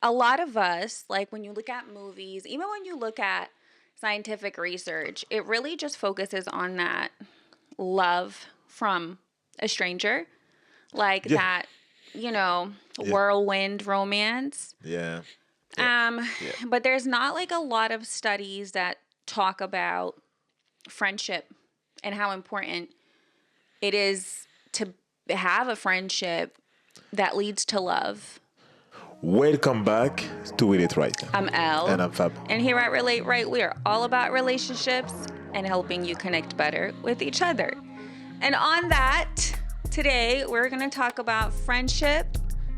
a lot of us, like when you look at movies, even when you look at scientific research, it really just focuses on that love from a stranger, like Yeah. that, Yeah. whirlwind romance. Yeah. Yeah. Um, Yeah. but there's not like a lot of studies that talk about friendship and how important it is to have a friendship that leads to love. Welcome back to With It Right. I'm And Elle, I'm Fab. and here at Relate Right, we are all about relationships and helping you connect better with each other. And on that, today we're going to talk about friendship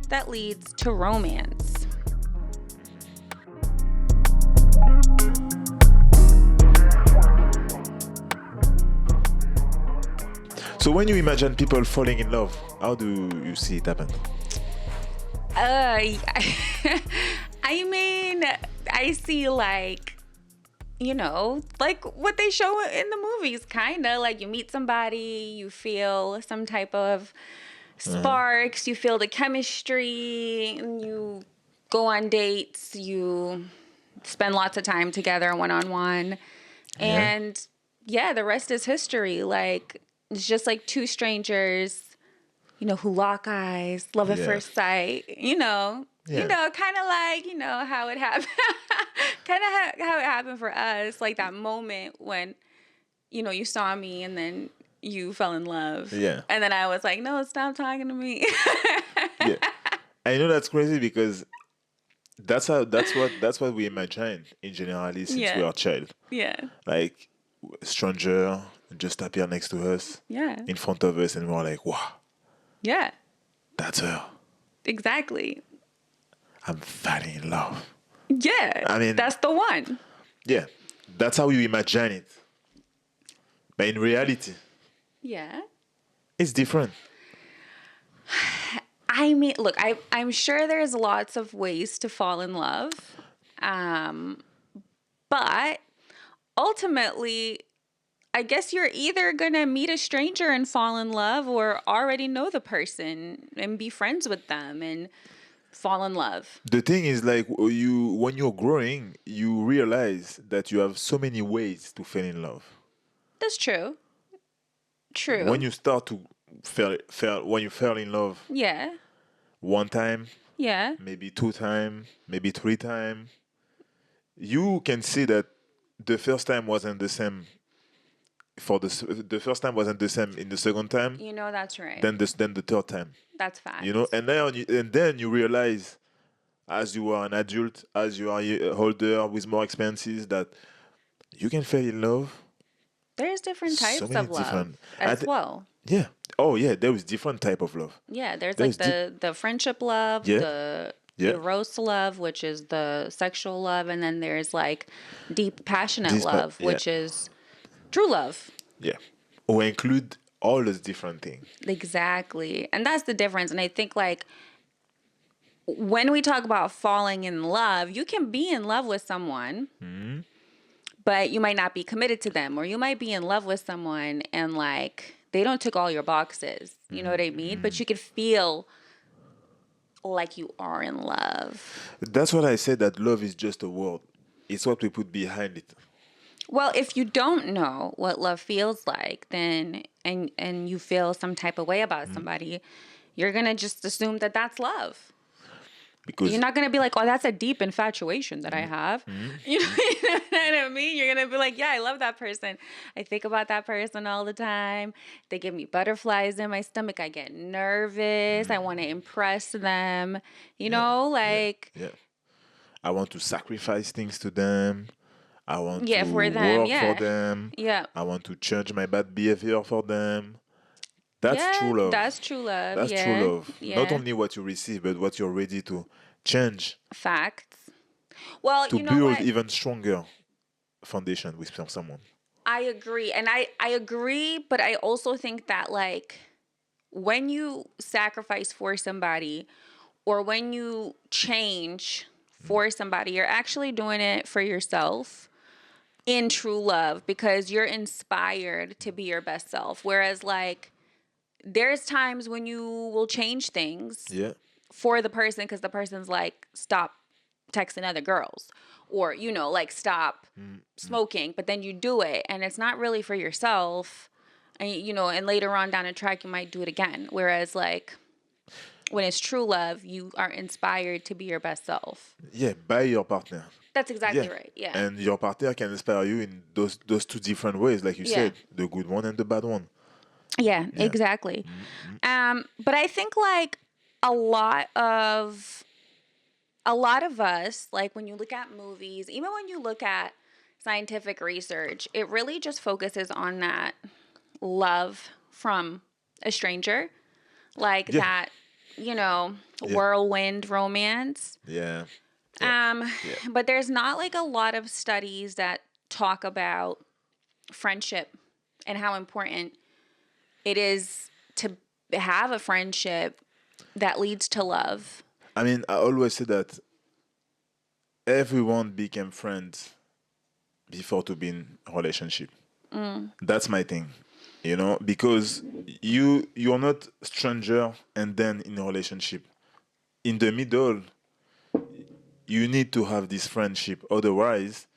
that leads to romance. So when you imagine people falling in love, how do you see it happen? I mean, I see like what they show in the movies, kind of like you meet somebody, you feel some type of sparks, you feel the chemistry, and you go on dates, you spend lots of time together one on one. Yeah. And yeah, the rest is history. Like, it's just like two strangers, who lock eyes, love at Yeah. first sight, Yeah. kind of like, how it happened, how it happened for us, like that moment when, you saw me and then you fell in love. Yeah. And then I was like, no, stop talking to me. Yeah. I know that's crazy because that's what we imagine in generally since Yeah. we are a child. Yeah. Like stranger just appear next to us, Yeah. in front of us, and we're like, wow, Yeah. that's her. Exactly. I'm falling in love. Yeah. I mean- that's the one. Yeah. That's how you imagine it. But in reality, Yeah. it's different. I mean, look, I'm sure there's lots of ways to fall in love. But ultimately, I guess you're either going to meet a stranger and fall in love or already know the person and be friends with them and fall in love. The thing is, like, when you're growing, you realize that you have so many ways to fall in love. That's true. True. When you start to when you fell in love Yeah. one time, Yeah. maybe two time, maybe three time, you can see that the first time wasn't the same. The first time wasn't the same in the second time. That's right. Then the third time. That's fact. And then you realize, as you are an adult, as you are older with more experiences, that you can fall in love. There's different types So many of love different- as well. Yeah. Oh yeah, there is different type of love. Yeah, there's There's like the friendship love, Yeah. the Yeah. eros love, which is the sexual love, and then there's like deep passionate This pa- love, yeah. which is true love. Yeah. Or include all those different things. Exactly. And that's the difference. And I think like when we talk about falling in love, you can be in love with someone, but you might not be committed to them, or you might be in love with someone and like they don't tick all your boxes. You know what I mean? But you could feel like you are in love. That's what I said, that love is just a word. It's what we put behind it. Well, if you don't know what love feels like, then and you feel some type of way about somebody, you're going to just assume that that's love. Because You're not going to be like, oh, that's a deep infatuation that I have. You know what I mean? You're going to be like, yeah, I love that person. I think about that person all the time. They give me butterflies in my stomach. I get nervous. I want to impress them. Like, yeah. I want to sacrifice things to them. I want Yeah, to for them, work yeah. for them. yeah. I want to change my bad behavior for them. That's Yeah, true love. That's true love. That's yeah. true love. Yeah. Not only what you receive, but what you're ready to change Facts. Well, to you know build what? even stronger foundation with someone. I agree. And I agree, but I also think that like when you sacrifice for somebody or when you change for somebody, you're actually doing it for yourself in true love because you're inspired to be your best self. Whereas like there's times when you will change things Yeah. for the person because the person's like, stop texting other girls, or, you know, like stop smoking, but then you do it and it's not really for yourself. And, you know, and later on down the track, you might do it again. Whereas, like, when it's true love, you are inspired to be your best self. Yeah, by your partner. That's exactly Yeah. right. Yeah. And your partner can inspire you in those two different ways, like you Yeah. said, the good one and the bad one. Yeah, Yeah. exactly. But I think like a lot of us, like when you look at movies, even when you look at scientific research, it really just focuses on that love from a stranger, like Yeah. that, you know, Yeah. whirlwind romance. Yeah. But there's not like a lot of studies that talk about friendship and how important it is to have a friendship that leads to love. I mean, I always say that everyone became friends before to be in a relationship. That's my thing, you know, because you're not stranger and then in a relationship. In the middle, you need to have this friendship. Otherwise,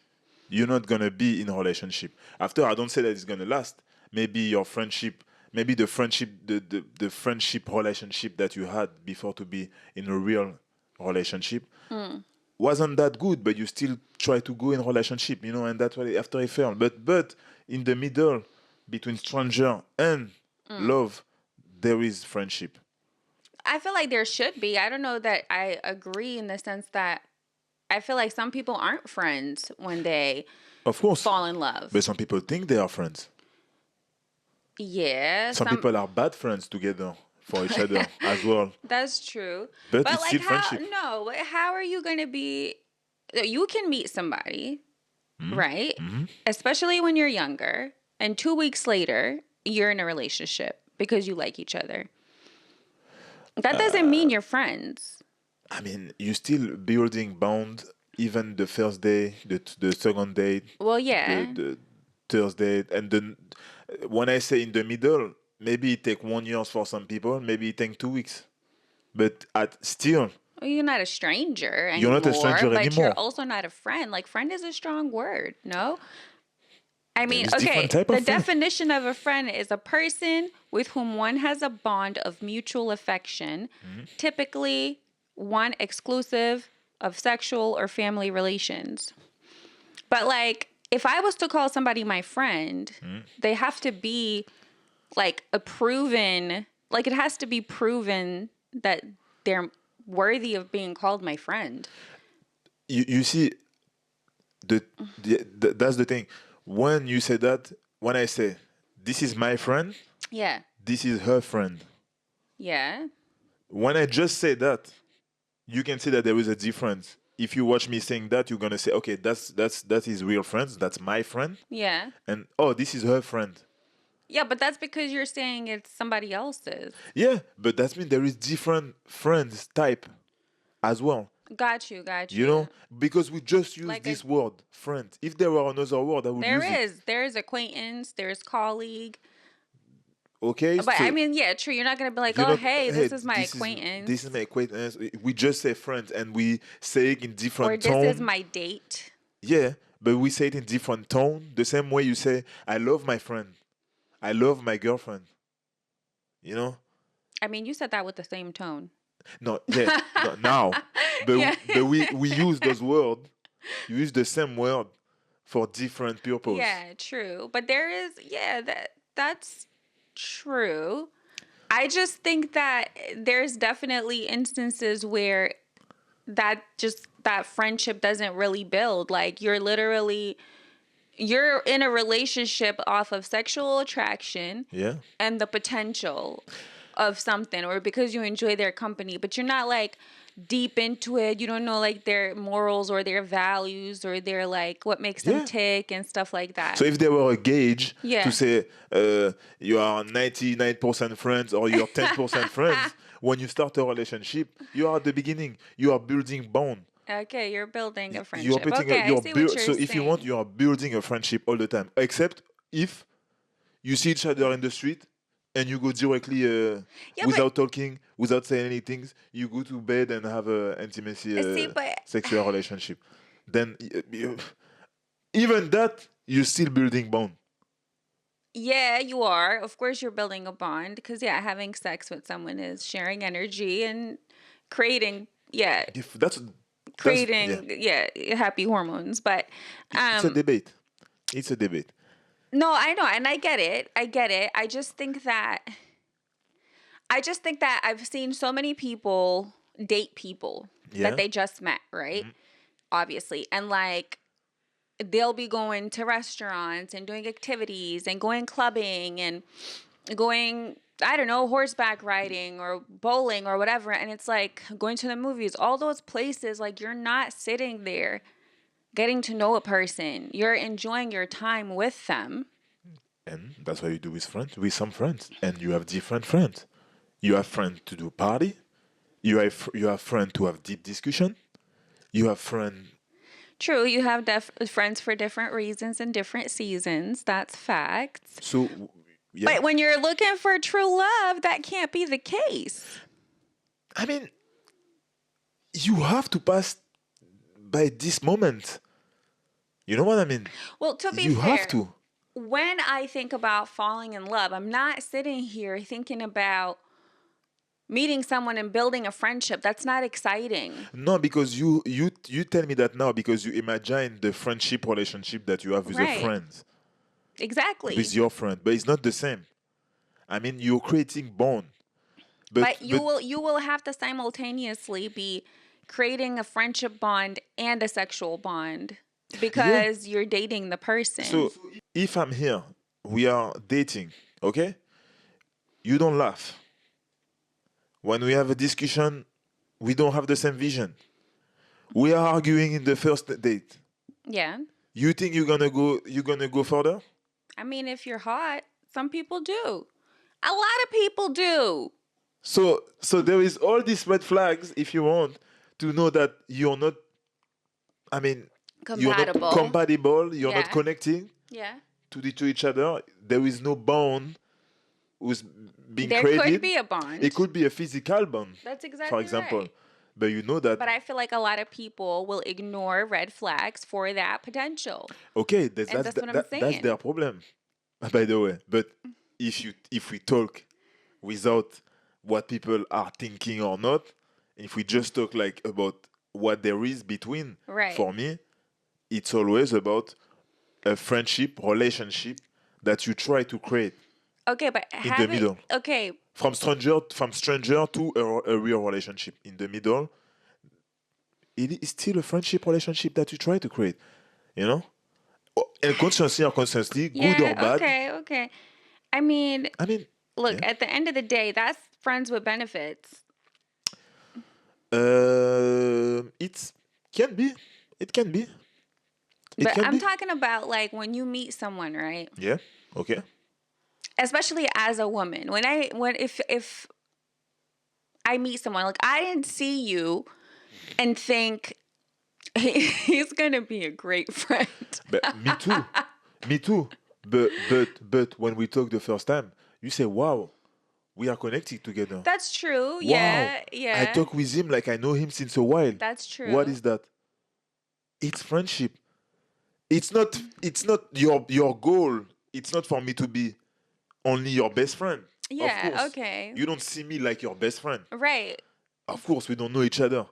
you're not gonna be in a relationship. After, I don't say that it's gonna last. Maybe your friendship, maybe the friendship, the friendship relationship that you had before to be in a real relationship wasn't that good, but you still try to go in a relationship, you know, and that's why after it failed. But in the middle, between stranger and love, there is friendship. I feel like there should be. I don't know that I agree in the sense that I feel like some people aren't friends when they Of course. fall in love. But some people think they are friends. Yeah. Some people are bad friends together for each other as well. That's true. But it's like still how friendship. no, but how are you going to be you can meet somebody, right? Especially when you're younger, and 2 weeks later, you're in a relationship because you like each other. That doesn't mean you're friends. I mean, you still building bond even the first day, the second date, Well, yeah. the third date, and then when I say in the middle, maybe it take 1 year for some people, maybe it take 2 weeks, but at still Well, you're not a stranger anymore, you're not a stranger but anymore. you're also not a friend. Like, friend is a strong word, no? I mean, is okay, different type the of friend. definition of a friend is a person with whom one has a bond of mutual affection, typically one exclusive of sexual or family relations. But like, if I was to call somebody my friend, they have to be like a proven, like it has to be proven that they're worthy of being called my friend. You see, that's the thing. When you say that, when I say this is my friend, Yeah. this is her friend. Yeah. When I just say that, you can see that there is a difference. If you watch me saying that, you're gonna say, okay, that is real friends. That's my friend, Yeah. and oh, this is her friend. Yeah, but that's because you're saying it's somebody else's. Yeah, but that means there is different friends type as well. Got you. You know, because we just use Like this word friend. If there were another word, I would use it. There's acquaintance, there's colleague. Okay, But so I mean, yeah, true. You're not gonna be like, you're oh, not, hey, hey, this is my acquaintance, this is my acquaintance. We just say friends, and we say it in or different this tone. is my date. Yeah, but we say it in different tone. The same way you say, I love my friend. I love my girlfriend. You know? I mean, you said that with the same tone. No, yeah, no, now. But, Yeah. but we use those words. You use the same word for different purpose. Yeah, true. But there is, yeah, that's true. I just think that there's definitely instances where that friendship doesn't really build. Like you're in a relationship off of sexual attraction Yeah. and the potential of something, or because you enjoy their company, but you're not like deep into it. You don't know like their morals or their values or their like what makes them Yeah. tick and stuff like that. So if there were a gauge Yeah. to say you are 99% friends or you're 10% friends, when you start a relationship, you are at the beginning. You are building bond. Okay, you're building a You're friendship. putting Okay, I see what you're so if you want, saying. you are building a friendship all the time. Except if you see each other in the street and you go directly Yeah, without talking, without saying anything, you go to bed and have a intimacy. See, but sexual relationship, then even that you're still building bond. Yeah, you are. Of course, you're building a bond because, yeah, having sex with someone is sharing energy and creating, yeah, If that's yeah, creating, yeah, happy hormones. But, it's a debate. It's a debate. no, I know, and I get it. I get it. I just think that I've seen so many people date people that Yeah. they just met, right? Obviously, and like they'll be going to restaurants and doing activities and going clubbing and going, I don't know, horseback riding or bowling or whatever. And it's like going to the movies, all those places, like you're not sitting there getting to know a person. You're enjoying your time with them. And that's what you do with some friends. And you have different friends. You have friends to do party. You have friends to have deep discussion. You have friends. True, you have friends for different reasons and different seasons. That's facts. So, yeah. But when you're looking for true love, that can't be the case. I mean, you have to pass by this moment. You know what I mean? Well, to be You fair, have to. when I think about falling in love, I'm not sitting here thinking about meeting someone and building a friendship. That's not exciting. No, because you tell me that now because you imagine the friendship relationship that you have with a Right. friend, Exactly. with your friend, but it's not the same. I mean, you're creating bond, But you will have to simultaneously be creating a friendship bond and a sexual bond because you're dating the person. So if I'm here, we are dating, okay? You don't laugh. When we have a discussion, we don't have the same vision. We are arguing in the first date. Yeah. You think you're gonna go further? I mean, if you're hot, some people do. A lot of people do. So there is all these red flags if you want to know that you're not, I mean, you're not Compatible. compatible, you're not Yeah. connecting Yeah. to each other. There is no bond who's being There created. could be a bond. It could be a physical bond, That's exactly for example. right. But you know that, But I feel like a lot of people will ignore red flags for that potential. okay, And that's what I'm that's saying. their problem, by the way. But if we talk without what people are thinking or not, if we just talk like about what there is between, Right. for me, it's always about a friendship, relationship that you try to create Okay, but in the middle. Okay, From stranger to a real relationship. In the middle, it is still a friendship relationship that you try to create. You know? And consciously or unconsciously, good or yeah, bad. okay. I mean, I mean, look, yeah. at the end of the day, that's friends with benefits. It can be. It can be. It But can I'm be. talking about like when you meet someone, right? Yeah. Okay. Especially as a woman. When if I meet someone, like I didn't see you and think he's gonna be a great friend. But me too. Me too. But when we talk the first time, you say, "Wow, we are connected together." That's true. Wow. Yeah, I yeah. talk with him like I know him since a while. That's true. What is that? It's friendship. It's not your goal. It's not for me to be only your best friend. Yeah, Of course. okay. You don't see me like your best friend. Right. Of course, we don't know each other.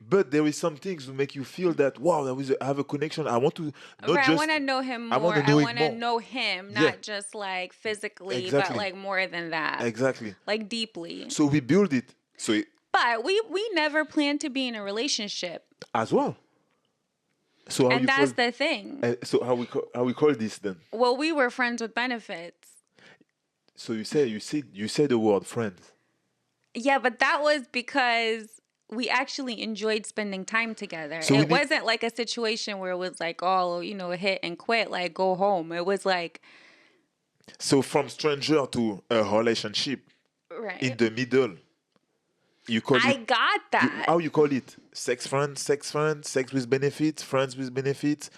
But there is some things to make you feel that, wow, I have a connection. I want to not Right, just. I want to know him I more. wanna I know it want to more. know him, Yeah. not just like physically, Exactly. but like more than that. Exactly. Like deeply. So we build it. So But we never planned to be in a relationship. as well. So how And you that's call, the thing. so how we call this then? Well, we were friends with benefits. So you say the word friends. Yeah, but that was because we actually enjoyed spending time together. So we It need- wasn't like a situation where it was like, oh, hit and quit, like go home. It was like, So from stranger to a relationship right. in the middle, you call I it. got that. How you call it? Sex friends, sex with benefits, friends with benefits,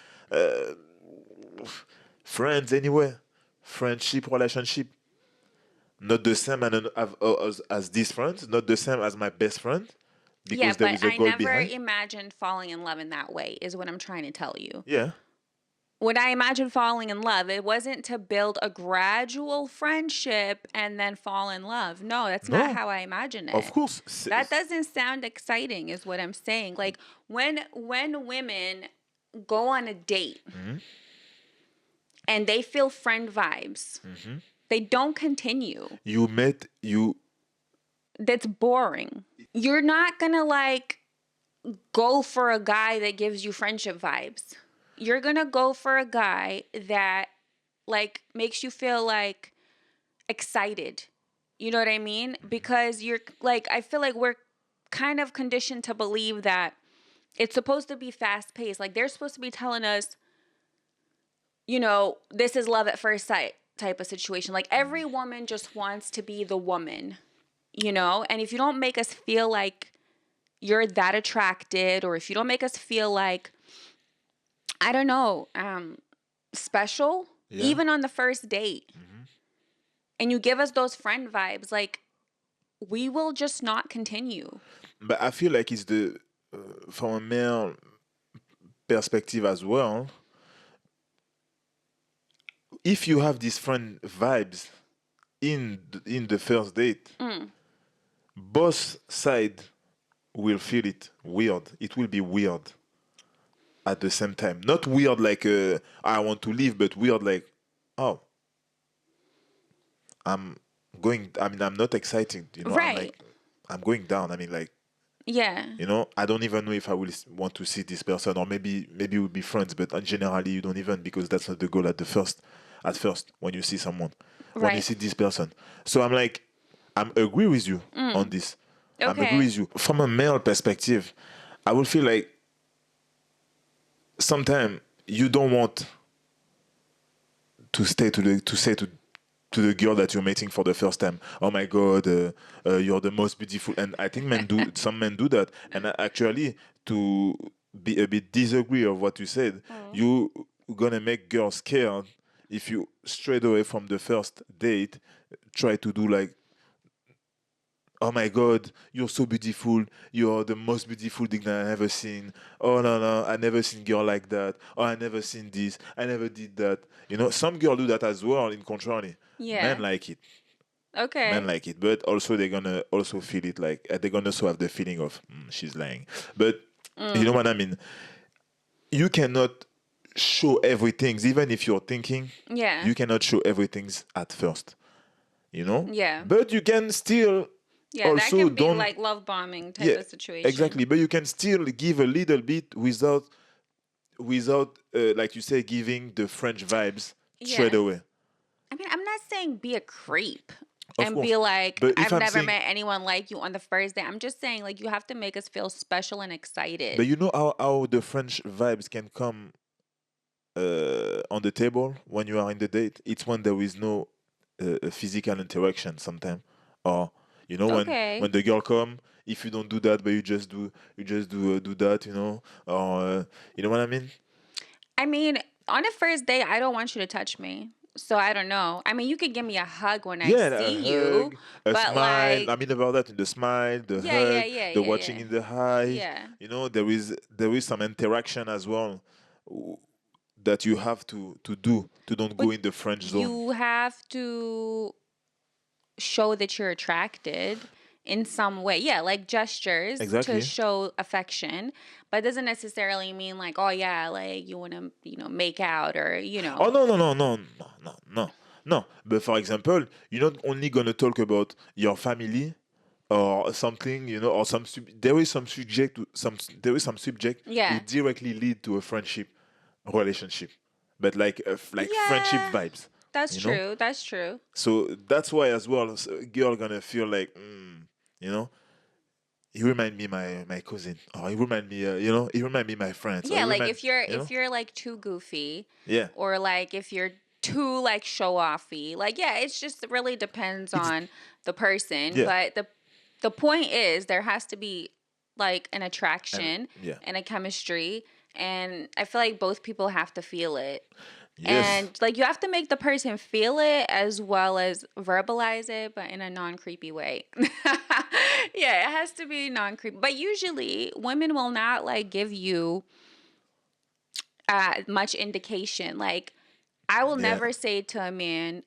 friends anywhere, friendship, relationship. Not the same as this friend, not the same as my best friend, Yeah, because there but is a I goal never behind. imagined falling in love in that way, is what I'm trying to tell you. Yeah. When I imagined falling in love, it wasn't to build a gradual friendship and then fall in love. No, that's not No, how I imagine of it. course. That doesn't sound exciting, is what I'm saying. Like when women go on a date and they feel friend vibes, they don't continue. You met you. That's boring. You're not gonna like go for a guy that gives you friendship vibes. You're gonna go for a guy that like makes you feel like excited. You know what I mean? Because you're like, I feel like we're kind of conditioned to believe that it's supposed to be fast paced. Like they're supposed to be telling us, you know, this is love at first sight type of situation. Like every woman just wants to be the woman, you know? And if you don't make us feel like you're that attracted, or if you don't make us feel like, I don't know, special, Yeah. even on the first date, and you give us those friend vibes, like we will just not continue. But I feel like it's the from a male perspective as well. If you have these friend vibes in the first date, both side will feel it weird. It will be weird at the same time. Not weird like I want to leave, but weird like, oh, I'm going. I mean, I'm not excited. You know, I'm Right. like, I'm going down. I mean, like, Yeah. you know, I don't even know if I will want to see this person, or maybe we'll be friends. But generally, you don't even, because that's not the goal at the first. At first, when you see someone, when you Right. see this person, so I'm like, I'm agree with you on this. I'm agree Okay. with you from a male perspective. I will feel like sometimes you don't want to stay to say to the girl that you're meeting for the first time, oh my god, you're the most beautiful. And I think some men do that. And actually, to be a bit disagree of what you said, you gonna make girls scared if you straight away from the first date try to do like, oh my god, you're so beautiful, you're the most beautiful thing that I ever seen. Oh no, no, I never seen girl like that. Oh, I never seen this, I never did that. You know, some girls do that as well, in contrary. Men Yeah. like it. Men Okay. like it. But also they're gonna also feel it like, they're gonna also have the feeling of, she's lying. But you know what I mean? You cannot show everything, even if you're thinking, Yeah. you cannot show everything at first. You know? Yeah. But you can still Yeah, that also can be don't. like love bombing type Yeah, of situation. exactly. But you can still give a little bit without like you say, giving the French vibes straight Yeah. away. I mean, I'm not saying be a creep Of and course. be like, But if I've I'm never saying, met anyone like you on the first day. I'm just saying, like, you have to make us feel special and but excited. you know how the French vibes can come on the table when you are in the date. It's when there is no physical interaction sometimes, or you know, when Okay. the girl come, if you don't do that, but you just do that, you know, or you know what I mean. I mean, on a first date, I don't want you to touch me. So I don't know. I mean, you could give me a hug when I Yeah, a see you, hug, a but smile. I like, mean about that, the smile, the yeah, yeah, hug, yeah, the yeah, watching yeah. in the eye. Yeah. You know, there is some interaction as well, w- that you have to do to don't But go in the French zone. you have to show that you're attracted in some way. Yeah, like gestures to Exactly. show affection, but it doesn't necessarily mean like, oh yeah, like you want to, you know, make out or, you Oh know. no no no no no no no no. But for example, you're not only gonna talk about your family or something, you know, or there is some subject there is some subject who Yeah. directly lead to a friendship relationship, but like like friendship Yeah. vibes, That's you know. true. That's true. So that's why as well, girl gonna feel like, you know, he remind me my cousin, or he remind me, you know, he remind me my friends, or he Yeah, like remind, you know, if you're like too goofy, yeah. or like if you're too like show offy, like yeah, it's just really depends It's on the person. yeah, But the point is there has to be like an and attraction yeah, and a chemistry, and I feel like both people have to feel it. yes. And like you have to make the person feel it as well as verbalize it, but in a non creepy way. Yeah, it has to be non-creepy. But usually women will not like give you much indication. Like I will Yeah, never say to a man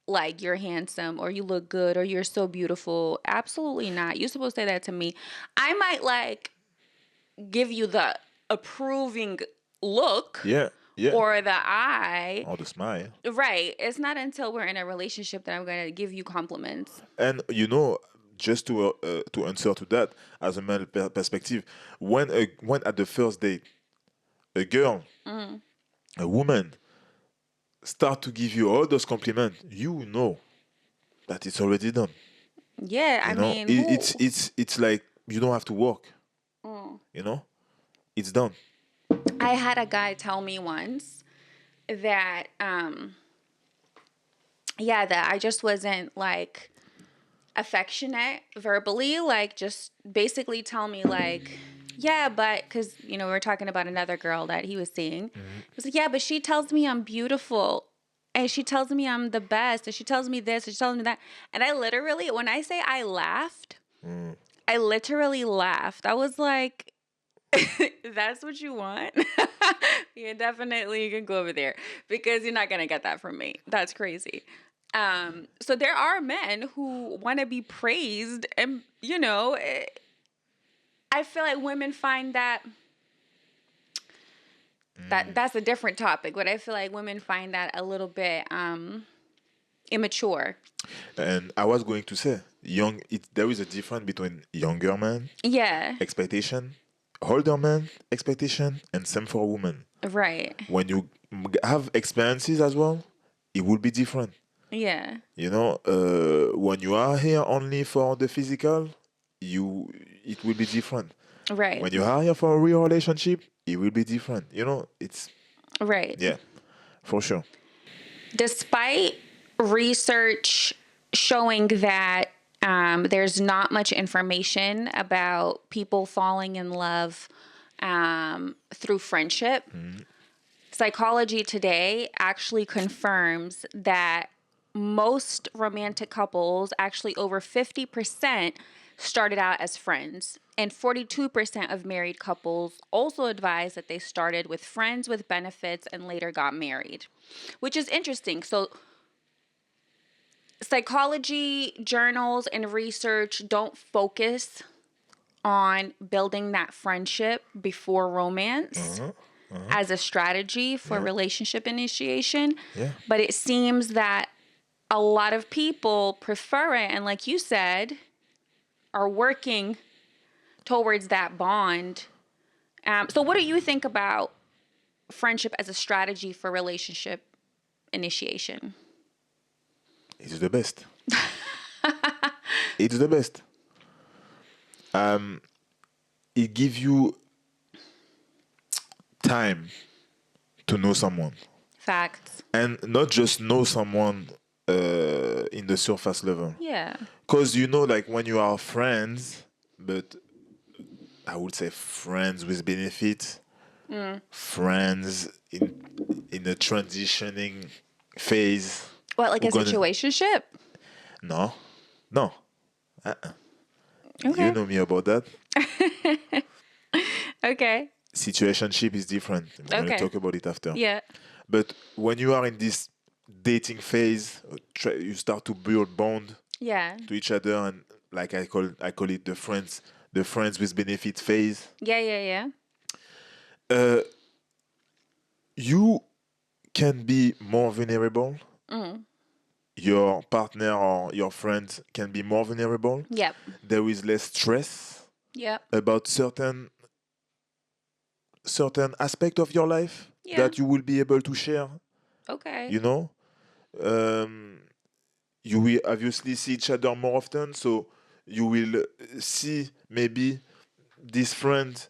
like you're handsome or you look good or you're so beautiful. Absolutely not. You're supposed to say that to me. I might like give you the approving look yeah, yeah. or the eye. Or the smile. Right. It's not until we're in a relationship that I'm going to give you compliments. And just to answer to that, as a male perspective, when at the first date, a girl, a woman, start to give you all those compliments, you know that it's already done. Yeah, I You know, mean, who it's like you don't have to work. You know, it's done. I had a guy tell me once that yeah, that I just wasn't like affectionate verbally, like just basically tell me like, yeah, but because we were talking about another girl that he was seeing. He was like, yeah, but she tells me I'm beautiful, and she tells me I'm the best, and she tells me this, and she tells me that, and I literally, when I say I laughed, I literally laughed. I was like, that's what you want? Yeah, definitely you can go over there because you're not gonna get that from me. That's crazy. So there are men who want to be praised, and I feel like women find that's a different topic, but I feel like women find that a little bit immature. And I was going to say, there is a difference between younger man Yeah, expectation, older man expectation, and same for women. right. When you have experiences as well, it will be different. Yeah, When you are here only for the physical, it will be different. right, When you are here for a real relationship, it will be different. It's right. yeah, for sure. Despite research showing that there's not much information about people falling in love through friendship, Psychology Today actually confirms that most romantic couples, actually over 50%, started out as friends. And 42% of married couples also advise that they started with friends with benefits and later got married, which is interesting. So, psychology journals and research don't focus on building that friendship before romance as a strategy for Yeah, relationship initiation. yeah. But it seems that a lot of people prefer it. And like you said, are working towards that bond. So, what do you think about friendship as a strategy for relationship initiation? It's the best. It's the best. It gives you time to know someone, Facts. and not just know someone in the surface level. Yeah. Because like when you are friends, but I would say friends with benefit, friends in a transitioning phase. What, like We're a gonna situationship? no, no. You Okay. know me about that. Okay. Situationship is different. We're gonna Okay. talk about it after. Yeah. But when you are in this dating phase, you start to build bond Yeah. to each other, and like I call it the friends with benefit phase. Yeah. Yeah. Yeah. Uh, you can be more vulnerable. Your partner or your friend can be more vulnerable. Yep. There is less stress Yep. about certain aspect of your life Yeah. that you will be able to share. Okay. You know, um, you will obviously see each other more often, so you will see maybe this friend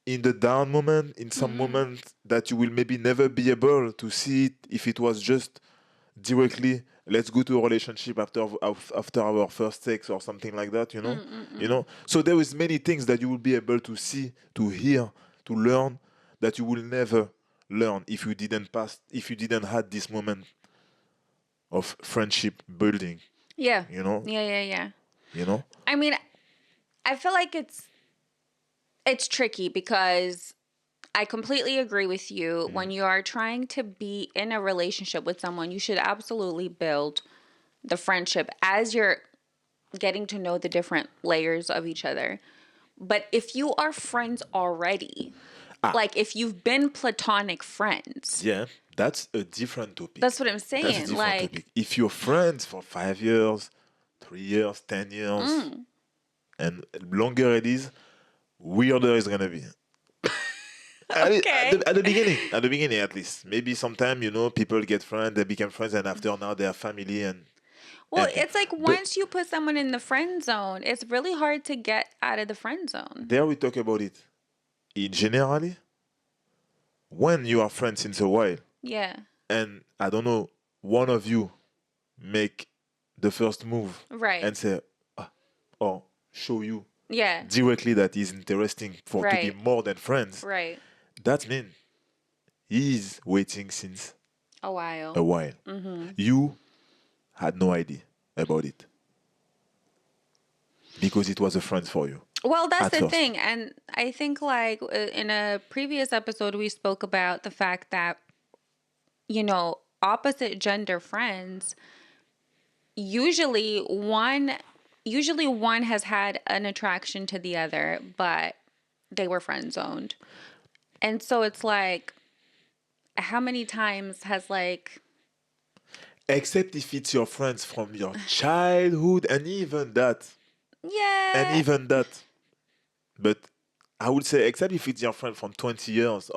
in the down moment, in some moment that you will maybe never be able to see it if it was just directly let's go to a relationship after our first sex or something like that. So there is many things that you will be able to see, to hear, to learn, that you will never learn if you didn't had this moment of friendship building. Yeah. you know Yeah. Yeah. Yeah. you know I mean, I feel like it's tricky because I completely agree with you. When you are trying to be in a relationship with someone, you should absolutely build the friendship as you're getting to know the different layers of each other. But if you are friends already, like if you've been platonic friends, Yeah, that's a different topic. that's what I'm That's a saying. different Like, topic. If you're friends for 5 years, 3 years, 10 years, and longer it is, weirder it's gonna be. okay. At the beginning at least. Maybe sometime, people get friends, they become friends, and after now they are family Well, and thing. it's like But once you put someone in the friend zone, it's really hard to get out of the friend zone. there we talk about it. In generally, when you are friends since a while, Yeah. and I don't know, one of you make the first move Right. and say, or show you Yeah. directly that he's interesting for to be Right. more than friends, Right. that means he's waiting since A while. a while. You had no idea about it because it was a friend for you. Well, that's At the first. thing. And I think, like, in a previous episode, we spoke about the fact that, opposite gender friends, usually one has had an attraction to the other, but they were friend zoned. And so it's like, how many times has, like, Except if it's your friends from your childhood, and even that, yeah. But I would say, except if it's your friend from 20 years,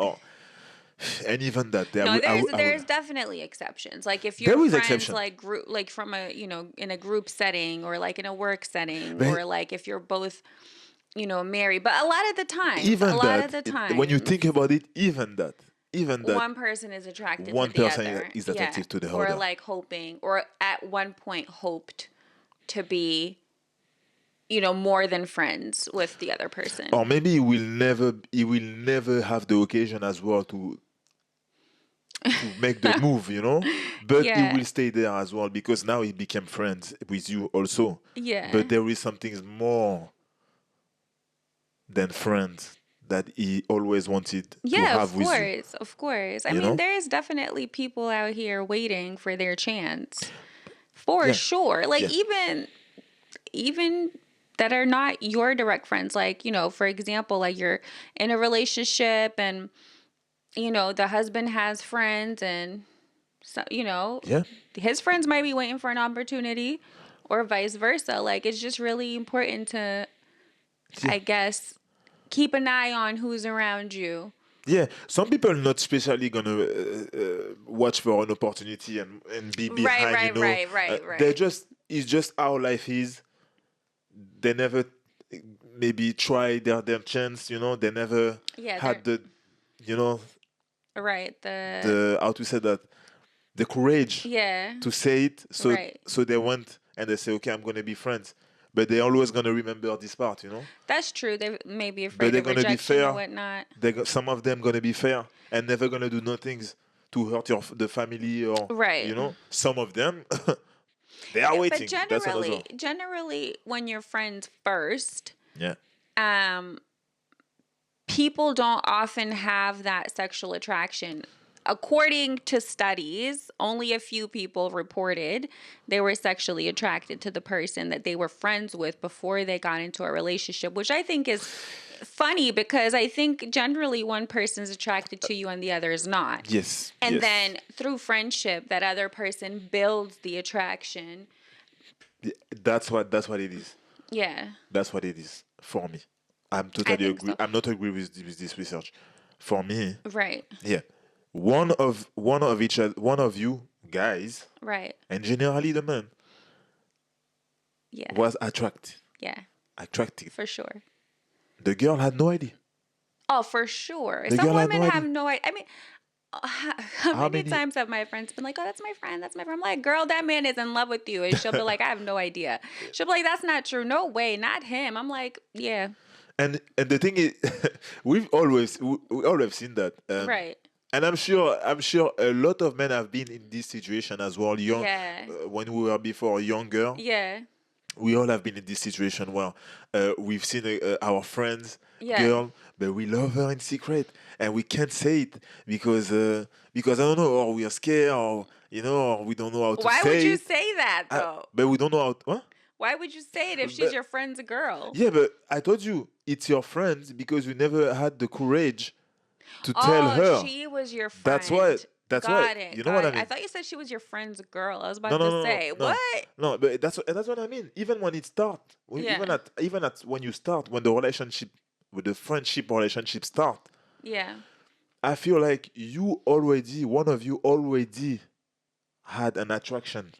and even that, No, I there's would, definitely exceptions. Like if there you're is friends exception. like group like from a in a group setting or like in a work setting But or like if you're both married. But a lot of the times, even that, when you think about it, even that, one person is attracted to one the person other. is Yeah. attractive to the Or other. like hoping or at one point hoped to be more than friends with the other person. Or maybe he will never have the occasion as well to make the move, But he Yeah. will stay there as well because now he became friends with you also. Yeah. But there is something more than friends that he always wanted to Yeah, have of with you. course, of course. I You mean, know? there's definitely people out here waiting for their chance. For Yeah. sure. Like Yeah. even that are not your direct friends. Like, for example, like you're in a relationship and the husband has friends and so, Yeah. his friends might be waiting for an opportunity or vice versa. Like it's just really important to Yeah. I guess keep an eye on who's around you. Yeah, some people not especially gonna watch for an opportunity and be Right, behind. right, right, right, They right. just it's just how life is. They never maybe try their chance. They never Yeah, they're had you know, right. The the how to say that, the courage yeah, to say it. So right. so they went and they say, okay, I'm gonna be friends, but they always gonna remember this part. That's true. They may be But afraid they're of gonna be rejection or fair. whatnot. Some of them gonna be fair and never gonna do nothing to hurt the family, or Right. some of them they are Yeah, but waiting. That's another. generally, when you're friends first, Yeah. um, people don't often have that sexual attraction. According to studies, only a few people reported they were sexually attracted to the person that they were friends with before they got into a relationship, which I think is funny because I think generally one person's attracted to you and the other is not. Yes. And yes. then through friendship, that other person builds the attraction. Yeah, that's what it is. Yeah. That's what it is for me. I'm I totally think agree. so. I'm not agree with this research. For me, Right. yeah, one of you guys, Right. and generally the man, Yeah. was attractive. For sure. The girl had no idea. Oh, for sure. The Some girl had women no have idea. no idea. I mean, how How many many? times have my friends been like, "Oh, that's my friend. That's my friend." I'm like, "Girl, that man is in love with you," and she'll be like, "I have no idea." She'll be like, "That's not true. No way, not him." I'm like, "Yeah, And the thing is, we all have seen that. right, And I'm sure a lot of men have been in this situation as well. Young, yeah, when we were before younger, yeah, we all have been in this situation where we've seen our friend's Yeah. girl, but we love her in secret, and we can't say it because I don't know, or we are scared, or or we don't know how to Why would say you it. say that though? But we don't know how. What? Why would you say it if she's But your friend's girl? yeah, but I told you it's your friend because you never had the courage to tell Oh, her. she was your That's why. friend. That's why. Got it. You know what Got I it. I mean? thought you said she was your friend's girl. I was No, about no, to no, no, say, no, what? no. But that's what I mean. Even when it start, Yeah. even at when you start, when the relationship, with the friendship relationship start, Yeah. I feel like one of you already had an attraction,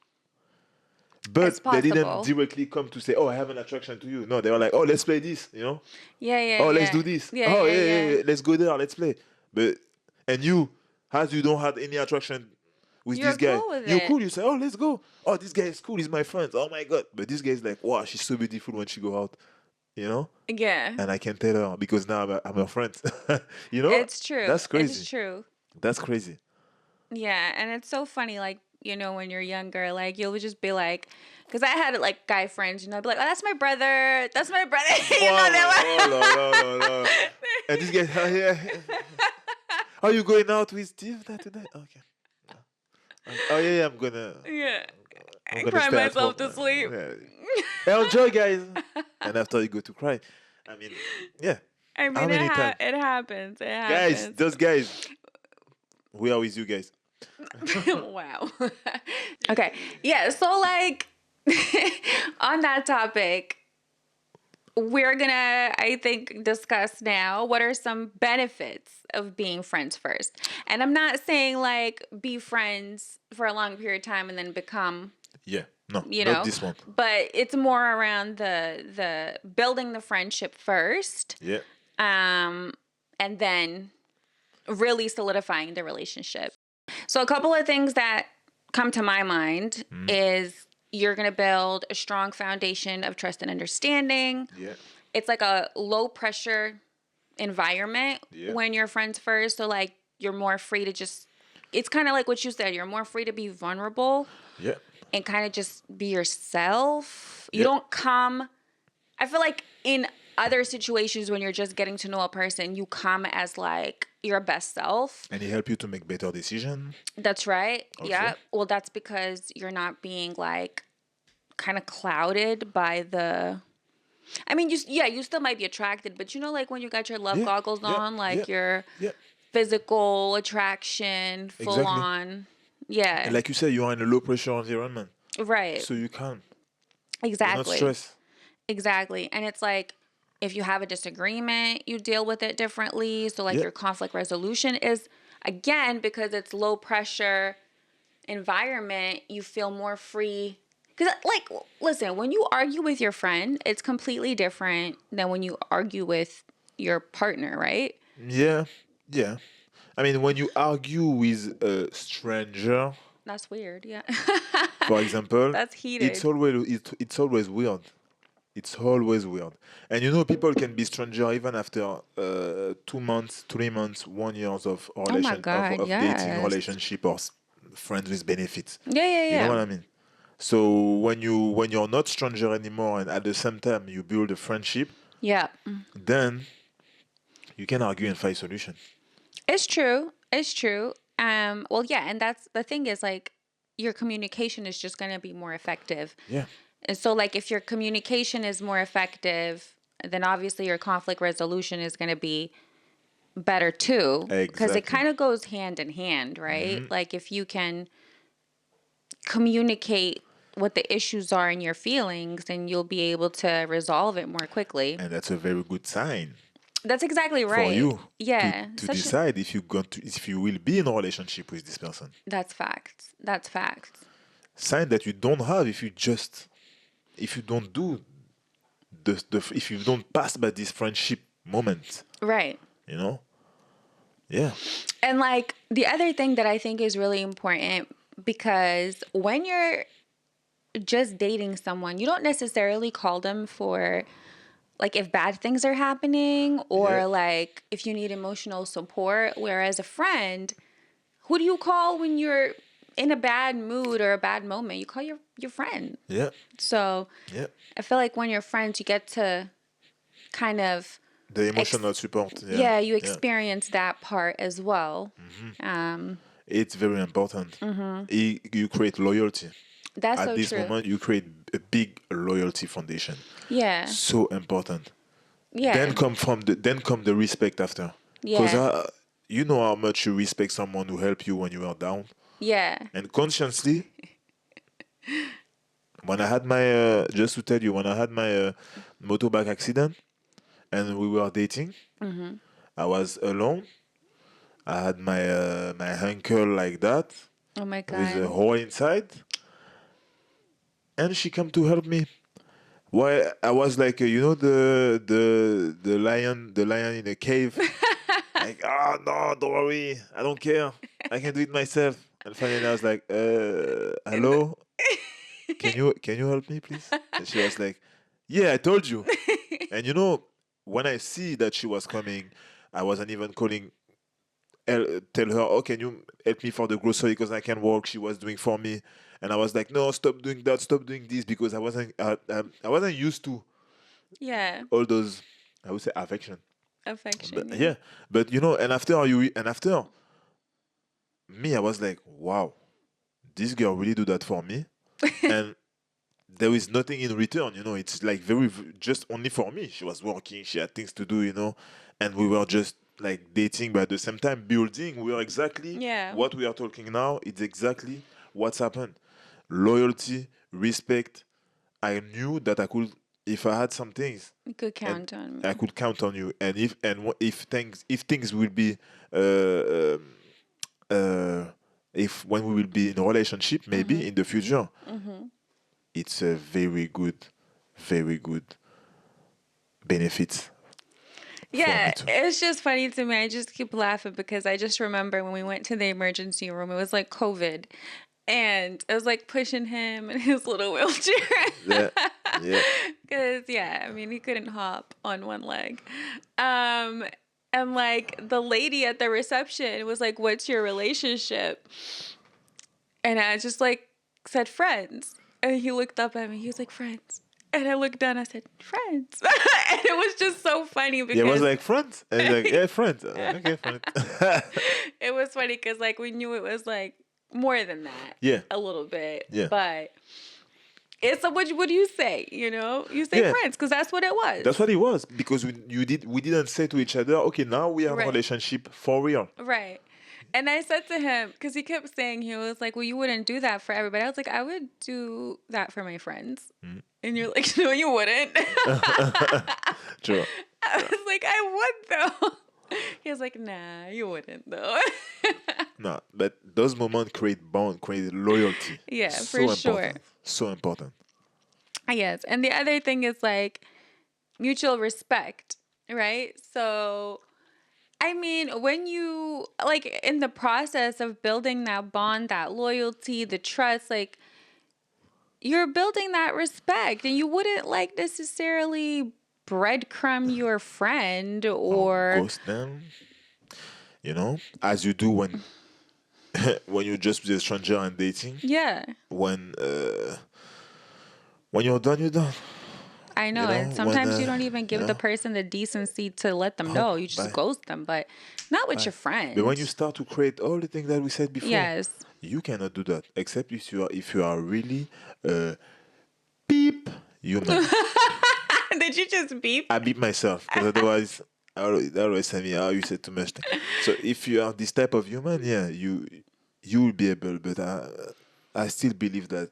It's but they didn't possible. directly come to say, "Oh, I have an attraction to you." No, they were like, "Oh, let's play this," you know. Yeah, yeah, Oh, let's yeah. do this. Yeah, Oh, yeah, yeah, yeah, yeah. yeah, let's go there. Let's play. But and you, as you don't have any attraction with You're this guy, cool with you're it. cool. You say, "Oh, let's go." Oh, this guy is cool. He's my friend. Oh my god. But this guy is like, wow, she's so beautiful when she go out, you know. Yeah. And I can tell her because now I'm her friend. you know, It's true. that's It's crazy. true. That's crazy. Yeah, and it's so funny, like, when you're younger, like, you'll just be like, because I had, like, guy friends, I'd be like, oh, that's my brother. That's my brother. They Oh, were. no, no, no, no. And this guy, oh, yeah. Are you going out with Steve tonight? Okay. Oh yeah, yeah, Yeah. I'm I gonna cry stay at home. myself to sleep. Yeah. Enjoy, guys. And after you go to cry. I mean, yeah. I How mean, many times? it happens. It Guys, happens. those guys, we are with you guys. Wow. Okay. Yeah. So, like, on that topic, we're gonna, I think, discuss now what are some benefits of being friends first. And I'm not saying like be friends for a long period of time and then become, Yeah. No, you not know, this one. but it's more around the building the friendship first, Yeah. and then really solidifying the relationship. So a couple of things that come to my mind is you're going to build a strong foundation of trust and understanding. Yeah. It's like a low pressure environment Yeah. when you're friends first. So like you're more free to just, it's kind of like what you said, you're more free to be vulnerable Yeah. and kind of just be yourself. You Yeah. don't come, I feel like in other situations when you're just getting to know a person, you come as like your best self. And it help you to make better decision. That's right. Also. Yeah. Well, that's because you're not being like kind of clouded by the. I mean, you still might be attracted, but like when you got your love Yeah. goggles Yeah. on, like your Yeah. physical attraction, full Exactly. on. Yeah. And like you said, you are in a low pressure environment, Right. so you can. You're not Exactly. stressed. Exactly. And it's like if you have a disagreement, you deal with it differently. So like Yeah. your conflict resolution is again because it's low pressure environment, you feel more free. Because like listen, when you argue with your friend, it's completely different than when you argue with your partner, right? Yeah. Yeah. I mean, when you argue with a stranger, That's weird. Yeah. for example, That's heated. it's always weird. It's always weird. And people can be stranger even after 2 months, 3 months, 1 year of Oh my relation God, of dating yes. relationship or friends with benefits. Yeah, yeah, You know yeah. what I mean? So when you're not stranger anymore and at the same time you build a friendship, Yeah. then you can argue and find solution. It's true. It's true. Well, yeah, and that's the thing is like your communication is just going to be more effective. Yeah. And so like if your communication is more effective, then obviously your conflict resolution is going to be better too because it Exactly. kind of goes hand in hand, right? Like if you can communicate what the issues are in your feelings, then you'll be able to resolve it more quickly. And that's a very good sign That's exactly for right. you Yeah. to decide if you will be in a relationship with this person. That's facts. That's facts. Sign that you don't have if you don't do if you don't pass by this friendship moment, Right. you know? Yeah. And like the other thing that I think is really important because when you're just dating someone, you don't necessarily call them for like if bad things are happening or Yeah. like if you need emotional support. Whereas a friend, who do you call when you're in a bad mood or a bad moment, you call your friend. Yeah. So Yeah. I feel like when you're friends, you get to kind of The emotional support. Yeah. yeah, you Yeah. experience that part as well. It's very important. You create loyalty. That's At so this true. moment, you create a big loyalty foundation. Yeah. So important. Yeah. Then come the respect after. Because Yeah. you know how much you respect someone who helped you when you were down. Yeah. And consciously, when I had my just to tell you, when I had my motorbike accident and we were dating, I was alone. I had my ankle like that Oh my with a God. hole inside, and she came to help me. Why I was like, the lion in a cave. Like, no, don't worry, I don't care, I can do it myself. And finally, I was like, And hello, can you help me, please? And she was like, yeah, I told you. And when I see that she was coming, I wasn't even calling. Tell her, oh, can you help me for the grocery because I can work? She was doing for me, and I was like, no, stop doing that, stop doing this, because I wasn't used to yeah. all those, I would say, affection. Affection. But Yeah. yeah, but and after me, I was like, wow, this girl really do that for me, and there is nothing in return. It's like just only for me. She was working, she had things to do, and we were just like dating, but at the same time building. We are exactly Yeah. what we are talking now. It's exactly what's happened. Loyalty, respect. I knew that I could, if I had some things, You could and count on I me. could count on you. And if things will be, uh, um, uh, if when we will be in a relationship, maybe in the future, it's a very good benefit for me Yeah, too. it's just funny to me. I just keep laughing because I just remember when we went to the emergency room, it was like COVID. And I was like pushing him in his little wheelchair. Yeah, yeah, Because, yeah, I mean, he couldn't hop on one leg. Um, and like the lady at the reception was like, "What's your relationship?" And I just like said, "Friends." And he looked up at me. He was like, "Friends." And I looked down. I said, "Friends." And it was just so funny yeah. It was because like friends, and he's like, yeah, friends. I was like, okay, friends. it was funny because like we knew it was like more than that, Yeah, a little bit, yeah, but it's a what do you say? You say yeah. friends because that's what it That's was, what it was, because we didn't say to each other, okay, now we have a right? relationship for real. Right. And I said to him, because he kept saying, he was like, well, you wouldn't do that for everybody. I was like, I would do that for my friends. And you're like, no, you wouldn't. True. I was like, I would though. He was like, nah, you wouldn't though. No, but those moments create loyalty. Yeah, for So sure. important. So important. Yes. And the other thing is like mutual respect, right? So I mean, when you like in the process of building that bond, that loyalty, the trust, like you're building that respect and you wouldn't like necessarily breadcrumb your friend Or or ghost them, as you do when when you're just with a stranger and dating. yeah. When you're done, you're done. I know. And When sometimes you don't even give the person the decency to let them hop know. You just by, ghost them, but not with by. your But when friend. you start to create all the things that we said before, Yes. you cannot do that except if you are really beep human. Did you just beep? I beep myself because otherwise they always say me, oh, you said too much. So if you are this type of human, yeah, you will be able. But I still believe that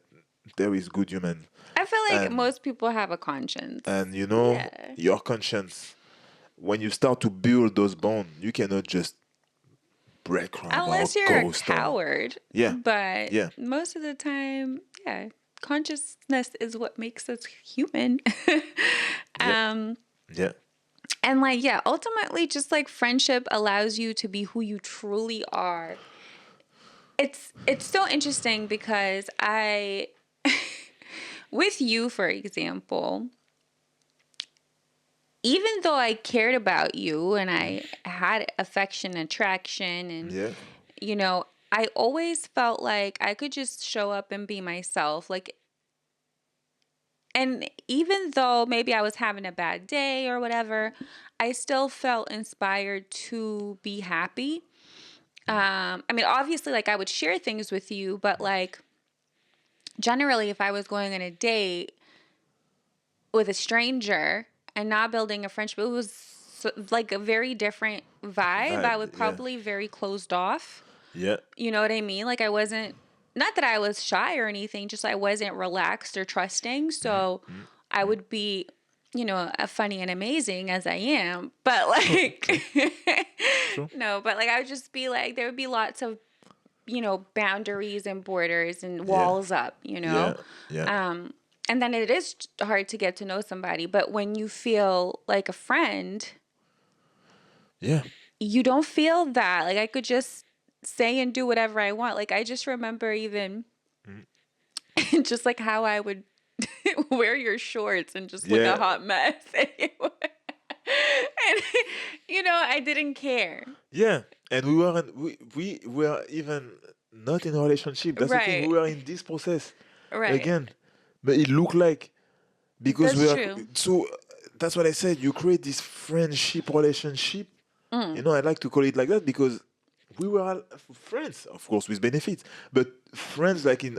there is good human, I feel like and most people have a conscience. and Yeah. your conscience. When you start to build those bonds, you cannot just breadcrumb or Unless you're a ghost or coward. yeah, But yeah, most of the time, yeah, consciousness is what makes us human. yeah, um, yeah, and like, yeah, ultimately, just like friendship allows you to be who you truly are. It's so interesting because with you, for example, even though I cared about you and I had affection, attraction, and yeah. you know, I always felt like I could just show up and be myself. Like, and even though maybe I was having a bad day or whatever, I still felt inspired to be happy. I mean, obviously, like I would share things with you, but like generally, if I was going on a date with a stranger and not building a friendship, it was like a very different vibe. I Vibe. would Yeah. probably very closed off. Yeah. You know what I mean? Like I wasn't, not that I was shy or anything, just I wasn't relaxed or trusting. So I would be, a funny and amazing as I am, but True. like, True. no, but like I would just be like, there would be lots of, boundaries and borders and Yeah. walls up, Yeah. Yeah. and then it is hard to get to know somebody. But when you feel like a friend, Yeah. you don't feel that. Like I could just say and do whatever I want. Like I just remember even just like how I would wear your shorts and just look a Yeah. hot mess. And I didn't care. Yeah. And we were even not in a relationship. That's the thing. We Right. were in this process Right. again. But it looked like because we That's are true. so that's what I said. You create this friendship relationship. Mm. I like to call it like that because we were all friends, of course, with benefits, but friends like in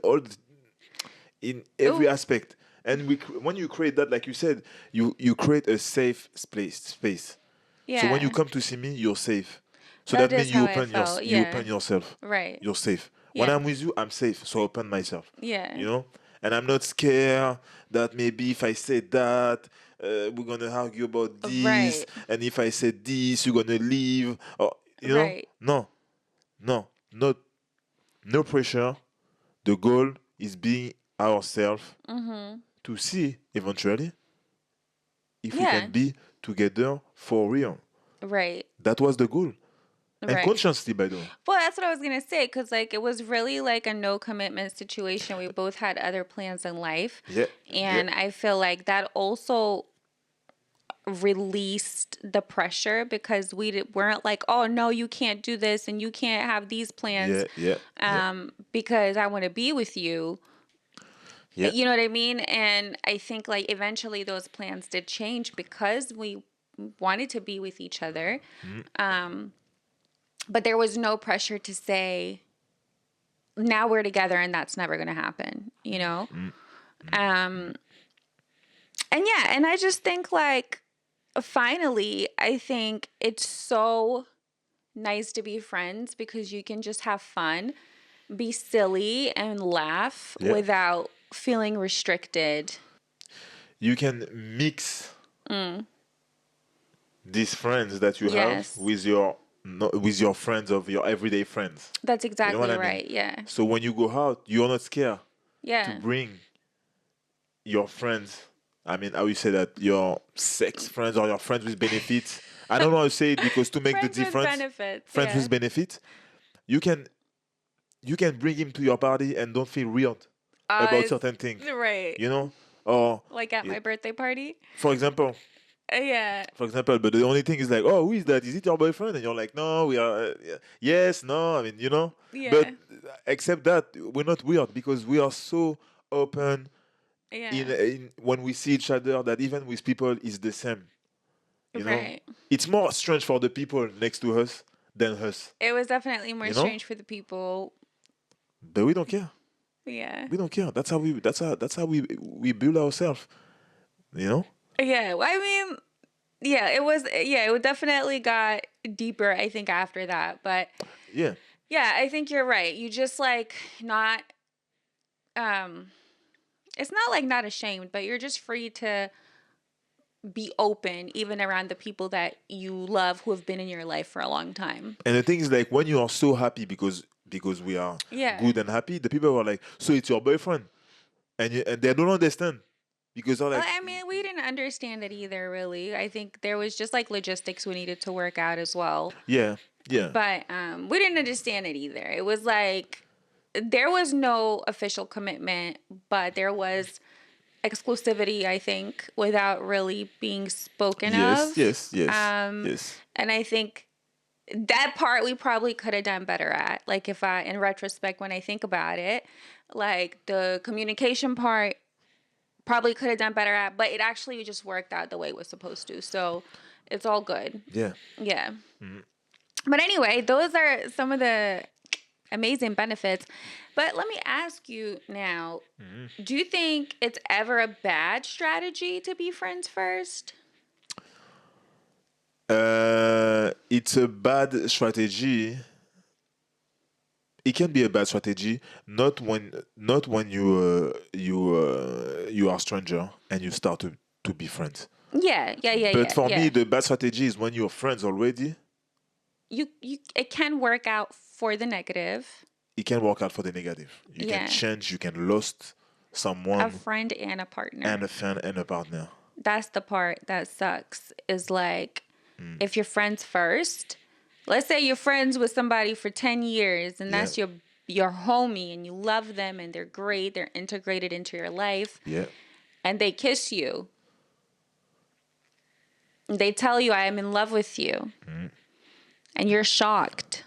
every Ooh, aspect. And when you create that, like you said, you create a safe space. So when you yeah. come to see me, you're safe. So That that is means you how I open felt. you Yeah. open yourself. Right. You're safe. When Yeah. I'm with you, I'm safe. So I open myself. Yeah. You know, and I'm not scared that maybe if I say that, we're gonna argue about this, Right. and if I say this, you're gonna leave. Or Right. no, no, no pressure. The goal is being ourselves Mm-hmm. to see eventually if we Yeah. can be together for real. Right. That was the goal. And Right. consciously, by the way. Well, that's what I was gonna say, because like it was really like a no commitment situation. We both had other plans in life, Yeah, yeah, and I feel like that also released the pressure because weren't like, oh no, you can't do this and you can't have these plans, yeah, yeah, yeah, because I want to be with you. yeah, You know what I mean? And I think like eventually those plans did change because we wanted to be with each other. But there was no pressure to say, now we're together and that's never going to happen, you know? Um, and yeah, and I just think like, finally, I think it's so nice to be friends because you can just have fun, be silly, and laugh yeah. without feeling restricted. You can mix these friends that you have Yes, with your no, with your friends of your everyday friends. that's You know what exactly I mean? right. Yeah. So when you go out, you're not scared to Yeah. bring your friends. I mean, how you say that your sex friends or your friends with benefits. I don't know how to say it because to make the Friends with difference, benefits. friends Yeah. with benefits, you can bring him to your party and don't feel weird about It's certain things. right. You know, or Like at yeah, my birthday party. for example, Yeah. but the only thing is like, oh, who is that? Is it your boyfriend? And you're like, no, we are. Yes, no. I mean, but Yeah. except that, we're not weird because we are so open Yeah. in when we see each other that even with people is the same. You know, Right. it's more strange for the people next to us than us. It was definitely more You know, strange for the people. but we don't care. Yeah. We don't care. That's how we build ourselves. You know. Yeah. Well, I mean, yeah, it was, yeah, it definitely got deeper, I think, after that. But Yeah. yeah, I think you're right. You just like not, um, it's not like not ashamed, but you're just free to be open even around the people that you love who have been in your life for a long time. And the thing is, like, when you are so happy because we are Yeah. good and happy, the people are like, so it's your boyfriend, and they don't understand because they're Well, like, I mean, we didn't understand it either, really. I think there was just like logistics we needed to work out as well. yeah, yeah, But we didn't understand it either. It was like there was no official commitment, but there was exclusivity, I think, without really being spoken yes, of. yes, yes, Um, yes, and I think that part we probably could have done better at. Like if I, in retrospect, when I think about it, like the communication part probably could have done better at, but it actually just worked out the way it was supposed to. So it's all good. Yeah. Yeah. But anyway, those are some of the amazing benefits. But let me ask you now, do you think it's ever a bad strategy to be friends first? It's a bad strategy. It can be a bad strategy, not when you are stranger and you start to be friends. Yeah, yeah, yeah, But yeah, for me, yeah. the bad strategy is when you're friends already. You it can work out for the negative. It can work out for the negative. You can Yeah. change. You can lose A someone friend and a partner. and a friend and a partner. That's the part that sucks. Is like if you're friends first, let's say you're friends with somebody for 10 years and Yeah. that's your homie and you love them and they're great, they're integrated into your life, Yeah. and they kiss you. They tell you I am in love with you. And you're shocked.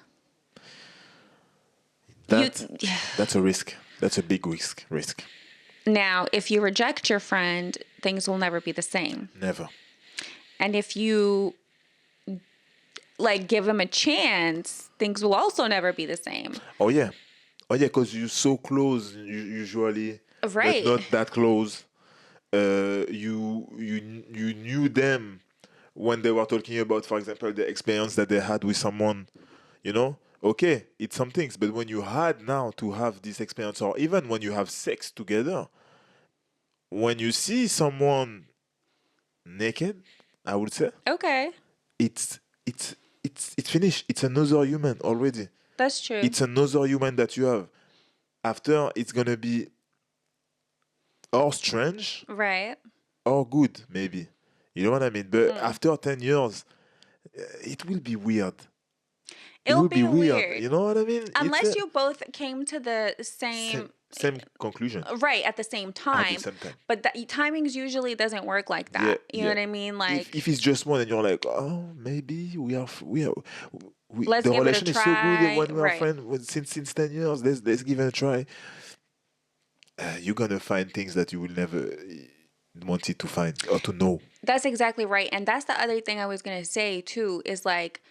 That's a risk. That's a big risk. Now, if you reject your friend, things will never be the same. Never. And if you like give them a chance, things will also never be the same. Oh yeah. Because you're so close usually, Right. but not that close. You knew them when they were talking about, for example, the experience that they had with someone. Okay, it's some things, but when you had now to have this experience, or even when you have sex together, when you see someone naked, I would say Okay. it's finished. It's another human already. That's true. It's another human that you have. After, it's gonna be or strange Right. or good, maybe. You know what I mean? But after 10 years, it will be weird. It It'll will be be weird. weird. You know what I mean? Unless you both came to the same same conclusion right at the same at time. the same time. But the timings usually doesn't work like that. Yeah, You know what I mean? Like if it's just one and you're like, oh, maybe let's the give it a relation is so good try. when we are Right. friends since 10 years. Let's give it a try. You're gonna find things that you will never wanted to find or to know. That's exactly right. And that's the other thing I was going to say too is like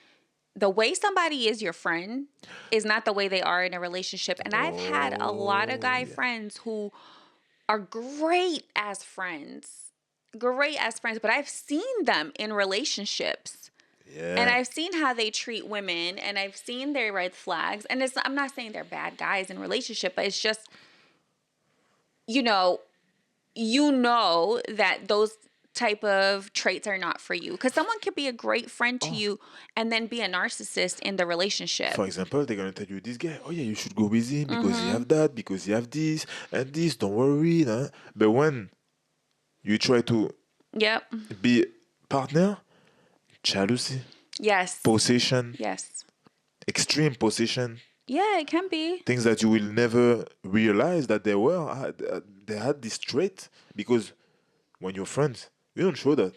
the way somebody is your friend is not the way they are in a relationship. And I've had a lot of guy friends who are great as friends. Great as friends, but I've seen them in relationships. Yeah. And I've seen how they treat women and I've seen their red flags. And I'm not saying they're bad guys in relationship, but it's just you know that those type of traits are not for you because someone could be a great friend to you and then be a narcissist in the relationship. For example, they're gonna tell you this guy, oh yeah, you should go with him because he have that, because he have this and this. Don't worry, nah? But when you try to Yep. be partner, jealousy, Yes. possession, Yes. extreme possession, Yeah, it can be. things that you will never realize that they had this trait because when you're friends, you don't show that.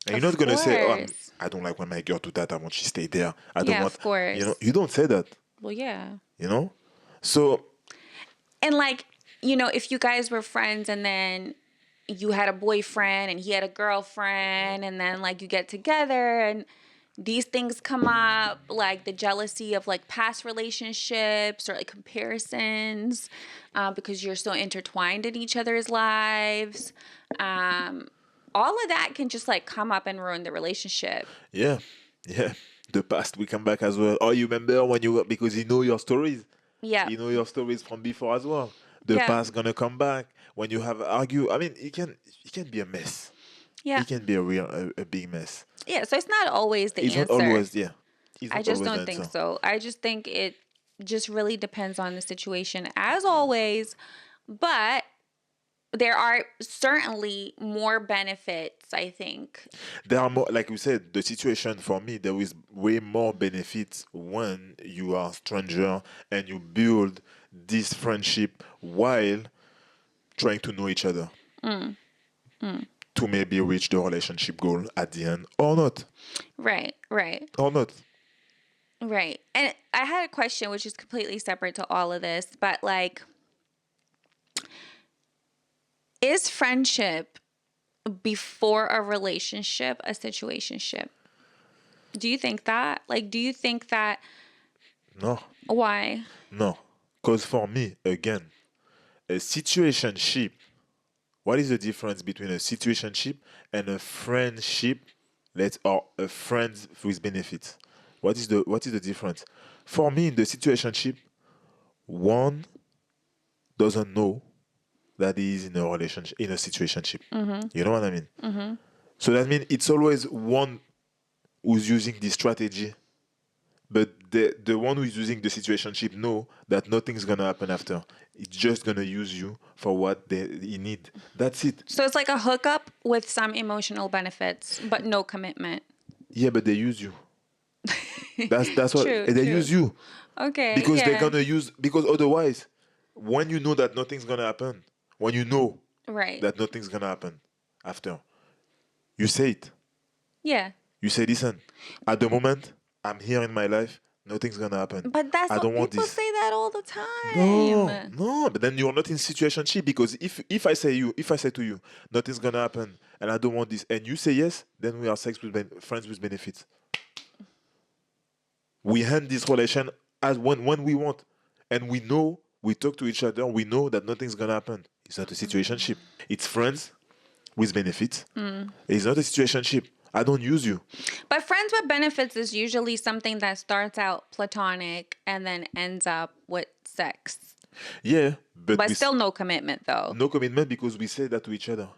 And you're not gonna say, "Oh, course. I don't like when my girl do that. I want she stay there. I don't Yeah, want." of course. You don't say that. Well, yeah. So And like, if you guys were friends and then you had a boyfriend and he had a girlfriend and then like you get together and these things come up, like the jealousy of like past relationships or like comparisons, because you're so intertwined in each other's lives. All of that can just like come up and ruin the relationship. yeah, the past will come back as well. Oh, you remember when you because you know your stories. Yeah. You know your stories from before as well. The Yeah. past gonna come back when you have argue. I mean, it can be a mess. Yeah. It can be a big mess. Yeah. So it's not always the It's answer. not always, yeah. It's I not just always the don't think answer. so. I just think it just really depends on the situation, as always. But there are certainly more benefits, I think. There are more, like we said, the situation for me, there is way more benefits when you are stranger and you build this friendship while trying to know each other to maybe reach the relationship goal at the end or not. Right, right. Or not. Right. And I had a question which is completely separate to all of this, but like, is friendship before a relationship a situationship? Do you think that? Like, do you think that? No, Why? no. Because for me, again, a situationship, what is the difference between a situationship and a friendship, or a friends with benefits? What is the difference? For me, in the situationship, one doesn't know that he is in a relationship, in a situationship. You know what I mean? So that means it's always one who's using this strategy, but the one who's using the situationship know that nothing's gonna happen after. It's just gonna use you for what he need. That's it. So it's like a hookup with some emotional benefits, but no commitment. Yeah, but they use you. That's what True, they true. use you Okay, because they're yeah. gonna use, because otherwise, when you know that nothing's gonna happen, when you know Right. that nothing's gonna happen after, you say it. Yeah. You say, listen, at the moment, I'm here in my life, nothing's gonna happen. But that's I what don't want people this. say that all the No, time. no, but then you're not in situationship, because if I say to you, nothing's gonna happen, and I don't want this, and you say yes, then we are friends with benefits. We end this relation as when we want, and we know, we talk to each other, we know that nothing's gonna happen. It's not a situationship. It's friends with benefits. It's not a situationship. I don't use you. But friends with benefits is usually something that starts out platonic and then ends up with sex. Yeah, but But still no commitment though. no commitment, because we say that to each other.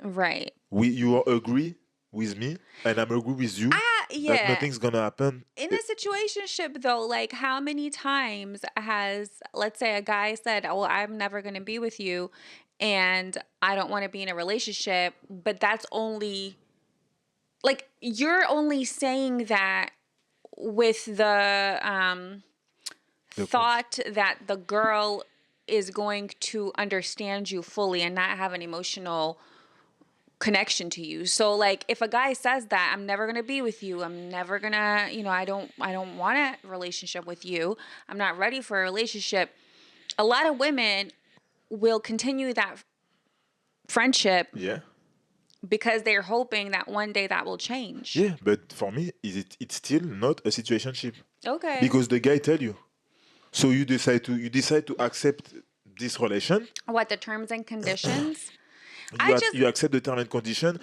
Right. You agree with me, and I'm agree with you that Yeah. nothing's gonna happen. In a situationship though, like how many times has, let's say, a guy said, "Oh, I'm never going to be with you and I don't want to be in a relationship," but that's only like you're only saying that with the The thought that the girl is going to understand you fully and not have an emotional connection to you. So like if a guy says that, I'm never going to be with you, I'm never going to, I don't want a relationship with you, I'm not ready for a relationship, a lot of women will continue that friendship Yeah, because they're hoping that one day that will change. yeah, but for me, it's still not a situationship, Okay. because the guy tell you. So you decide to accept this relation. What, the terms and conditions? You I just you accept the term and condition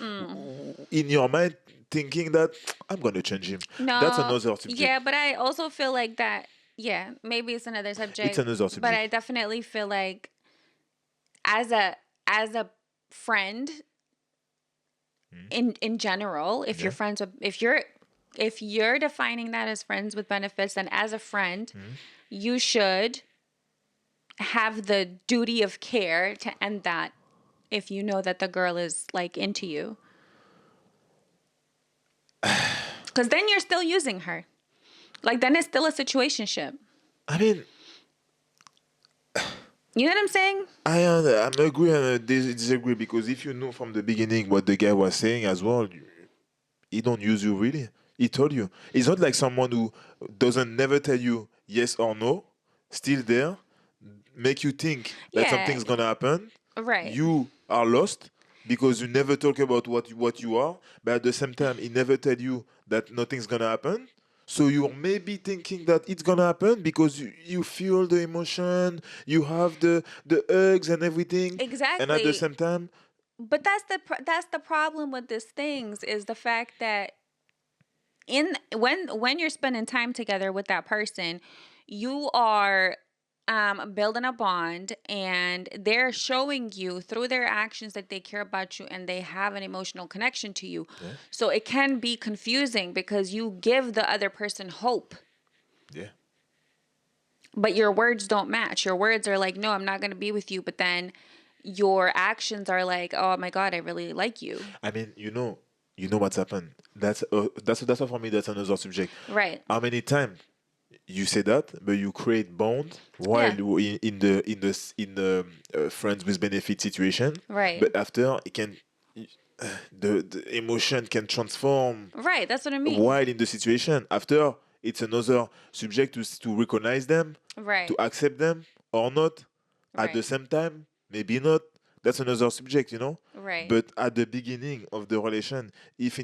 in your mind, thinking that I'm gonna change him. That's No, another subject. yeah, but I also feel like that, yeah, maybe it's another It's subject, another but subject. I definitely feel like as a friend in general, if you're Yeah. friends with if you're defining that as friends with benefits, then as a friend, you should have the duty of care to end that if you know that the girl is like into you. Cuz then you're still using her. Like then it's still a situationship. I mean, You know what I'm saying? I'm agree and disagree, because if you know from the beginning what the guy was saying as well, he don't use you really. He told you. It's not like someone who doesn't never tell you yes or no, still there, make you think that Yeah, something's gonna happen. right. You are lost because you never talk about what you are, but at the same time, he never tell you that nothing's gonna happen. So you're maybe thinking that it's gonna happen because you feel the emotion, you have the hugs and everything, and at the Exactly. same time, But that's the problem with these things is the fact that when you're spending time together with that person, you are building a bond and they're showing you through their actions that they care about you and they have an emotional connection to you. yeah, So it can be confusing because you give the other person hope, yeah. but your words don't match. Your words are like, no, I'm not going to be with you. But then your actions are like, oh my God, I really like you. I mean, you know what's happened. That's what for me. That's another subject. Right. How many times you say that, but you create bond while Yeah. you in the friends with benefit situation, Right. but after it can the emotion can transform Right. That's what I mean. while in the situation. After It's another subject to recognize them, Right. to accept them or not. At the Right. same time, maybe not. That's another subject, you know. Right. But at the beginning of the relation, if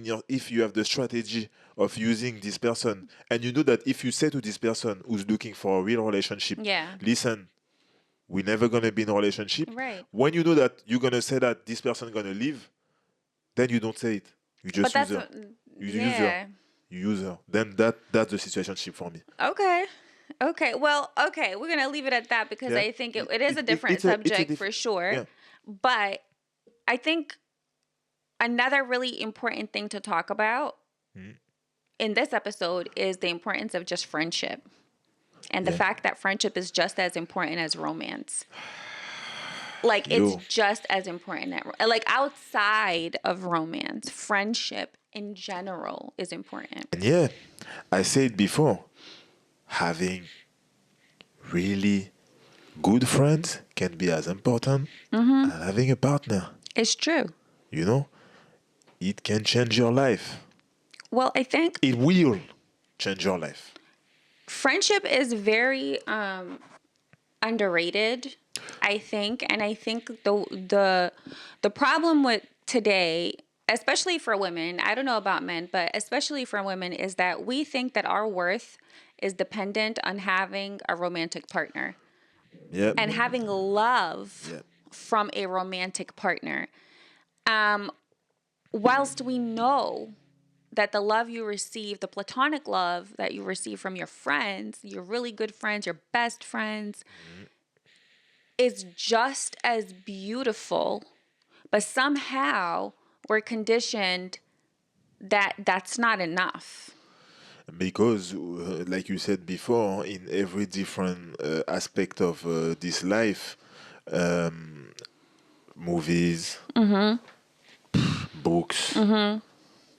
you have the strategy of using this person, and you know that if you say to this person who's looking for a real relationship, Yeah. listen, we're never gonna be in a relationship. Right. When you know that you're gonna say that this person gonna leave, then you don't say it. You But just use that's her. You use her. yeah. You use her. Then that's the situationship for me. Okay. Okay. Well, okay. We're gonna leave it at that because Yeah. I think it is a different It's a subject for different. sure. Yeah. But I think another really important thing to talk about in this episode is the importance of just friendship. And the Yeah. fact that friendship is just as important as romance. Like it's Yo. just as important like outside of romance, friendship in general is important. And yeah, I said before, having really good friends can be as important as having a partner. It's true. You know, it can change your life. Well, I think It will change your life. friendship is very underrated, I think, and I think the problem with today, especially for women, I don't know about men, but especially for women, is that we think that our worth is dependent on having a romantic partner Yeah. and having love Yeah. from a romantic partner. Whilst we know that the love you receive, the platonic love that you receive from your friends, your really good friends, your best friends, is just as beautiful, but somehow we're conditioned that that's not enough. Because, like you said before, in every different aspect of this life, movies, books,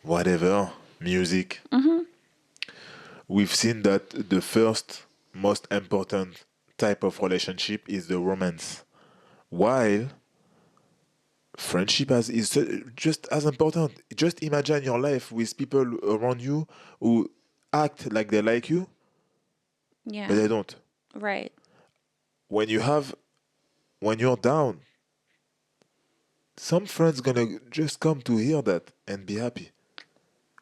whatever, music, we've seen that the first most important type of relationship is the romance, while friendship is just as important. Just imagine your life with people around you who act like they like you, but Yeah. they don't. Right. When you have, when you're down, some friends gonna just come to hear that and be happy.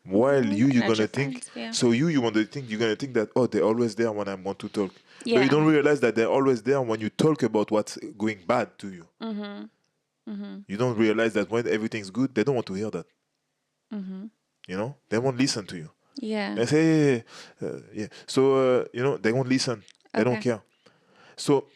While you're Not gonna your think, friends. Yeah. so you want to think, you're gonna think that, oh, they're always there when I want to talk. But Yeah. you don't realize that they're always there when you talk about what's going bad to you. You don't realize that when everything's good, they don't want to hear that. You know, they won't listen to you. Yeah. They say, yeah. So, they won't listen. They don't Okay. care. So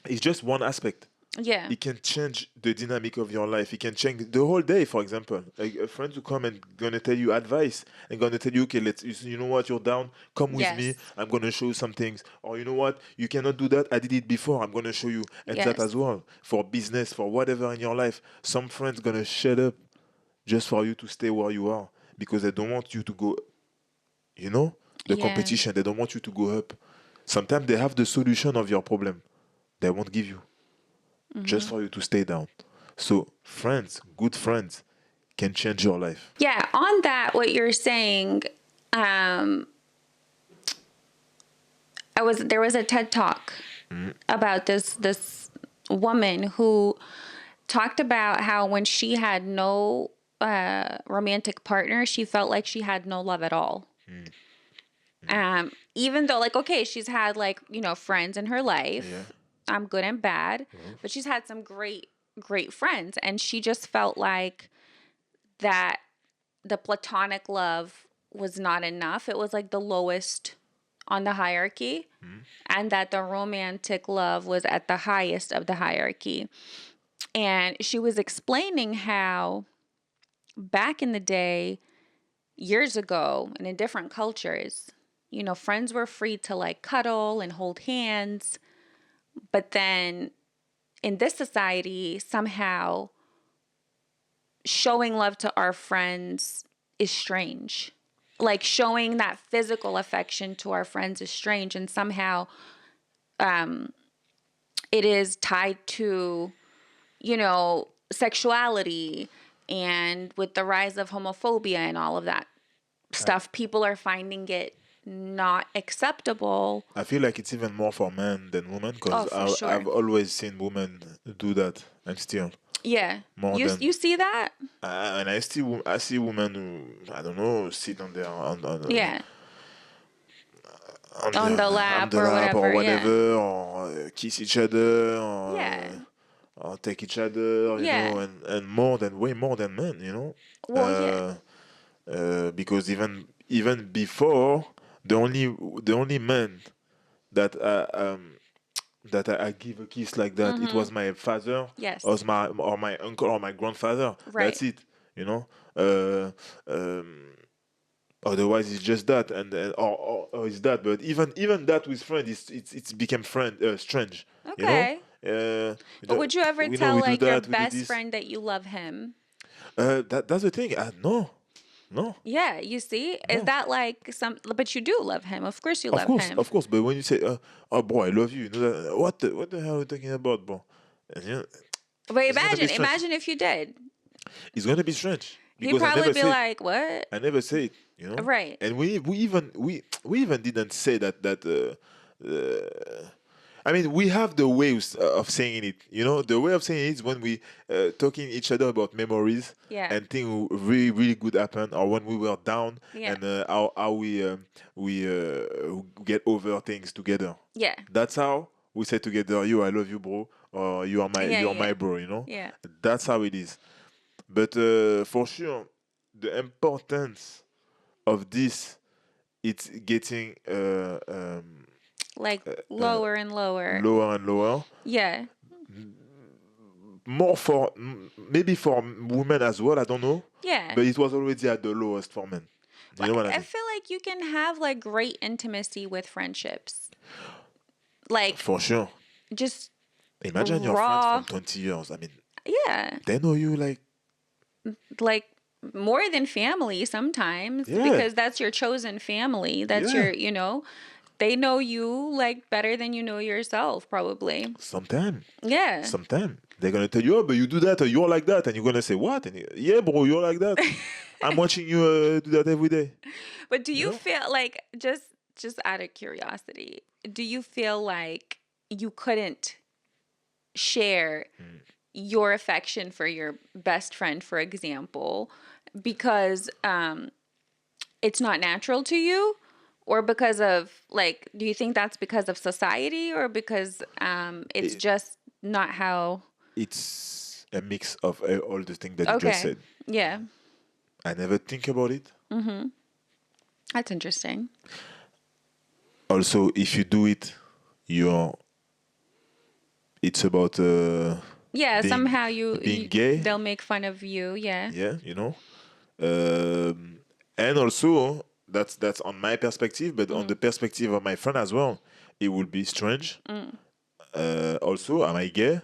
it's just one aspect. Yeah. It can change the dynamic of your life. It can change the whole day. For example, a friend who come and gonna tell you advice and gonna tell you, okay, you know what, you're down, come with me. Yes. I'm gonna show you some things. Or you know what, you cannot do that. I did it before. I'm gonna show you. And that Yes. as well for business, for whatever in your life. Some friends gonna shut up just for you to stay where you are because they don't want you to go. You know, the Yeah. competition. They don't want you to go up. Sometimes they have the solution of your problem. They won't give you just for you to stay down. So friends, good friends, can change your life. Yeah. On that, what you're saying, there was a TED talk about this woman who talked about how when she had no romantic partner, she felt like she had no love at all. Even though, like, okay, she's had, like, friends in her life, good and bad, but she's had some great friends, and she just felt like that the platonic love was not enough. It was like the lowest on the hierarchy, and that the romantic love was at the highest of the hierarchy. And she was explaining how back in the day, years ago, and in different cultures, friends were free to, like, cuddle and hold hands. But then in this society, somehow showing love to our friends is strange. Like, showing that physical affection to our friends is strange. And somehow it is tied to, sexuality. And with the rise of homophobia and all of that stuff, people are finding it not acceptable. I feel like it's even more for men than women Oh, because for sure. I've always seen women do that and still Yeah. more than. You see that? And I see women who I don't know sit on their Yeah. On the on lap the or lap or whatever. Yeah. whatever or kiss each other Yeah. or take each other, you Yeah. know, and more than way more than men, you know. Well, yeah. Because even before the only man that I give a kiss like that, it was my father Yes. or my uncle or my grandfather. Right. That's it, you know. Uh, Otherwise, it's just that, or it's that. But even that with friend, it's become strange, you know. Okay. Uh, But would you ever we know tell we do like your that, we do best this. friend that you love him? That's the thing. No, no. Yeah, you see? Is No. that like but you do love him. Of course you love him. Of course. But when you say, "Oh, bro, I love you," you know that, what the hell are you talking about, bro? And, you know, But it's gonna be strange. imagine if you did. It's gonna be strange He'd because I probably never be say it. like, "What?" I never say it, you know. Right. And we even didn't say that. I mean, we have the ways of saying it. You know, the way of saying it is when we talking each other about memories Yeah. and things really really good happen, or when we were down Yeah. and how we get over things together. Yeah. That's how we say together, "You, I love you, bro," or Yeah, you are yeah. my bro." You know, Yeah. that's how it is. But for sure, the importance of this, it's getting Like lower and lower. lower and lower. Yeah. More for maybe for women as well. I don't know, Yeah. but it was already at the lowest for men. You Well, know what I I mean? feel like you can have like great intimacy with friendships. Like For sure. just Imagine your friends raw. from 20 years. I mean, Yeah. they know you Like more than family sometimes yeah, because that's your chosen family. That's yeah. your, they know you like better than you know yourself, probably. Sometime, Yeah. sometime they're gonna tell you, "Oh, but you do that, or you're like that," and you're gonna say, "What?" And yeah, bro, you're like that. I'm watching you do that every day. But do You you know? feel like just out of curiosity, do you feel like you couldn't share your affection for your best friend, for example, because it's not natural to you? Or because of like, do you think that's because of society or because it's It, just not how? it's a mix of all the things that you just Okay. said. Yeah. I never think about it. That's interesting. Also, if you do it, you're. It's about Yeah, being somehow being gay. they'll make fun of you. Yeah. Yeah, you know. And also, that's on my perspective, but on the perspective of my friend as well, it will be strange. Also, am I gay,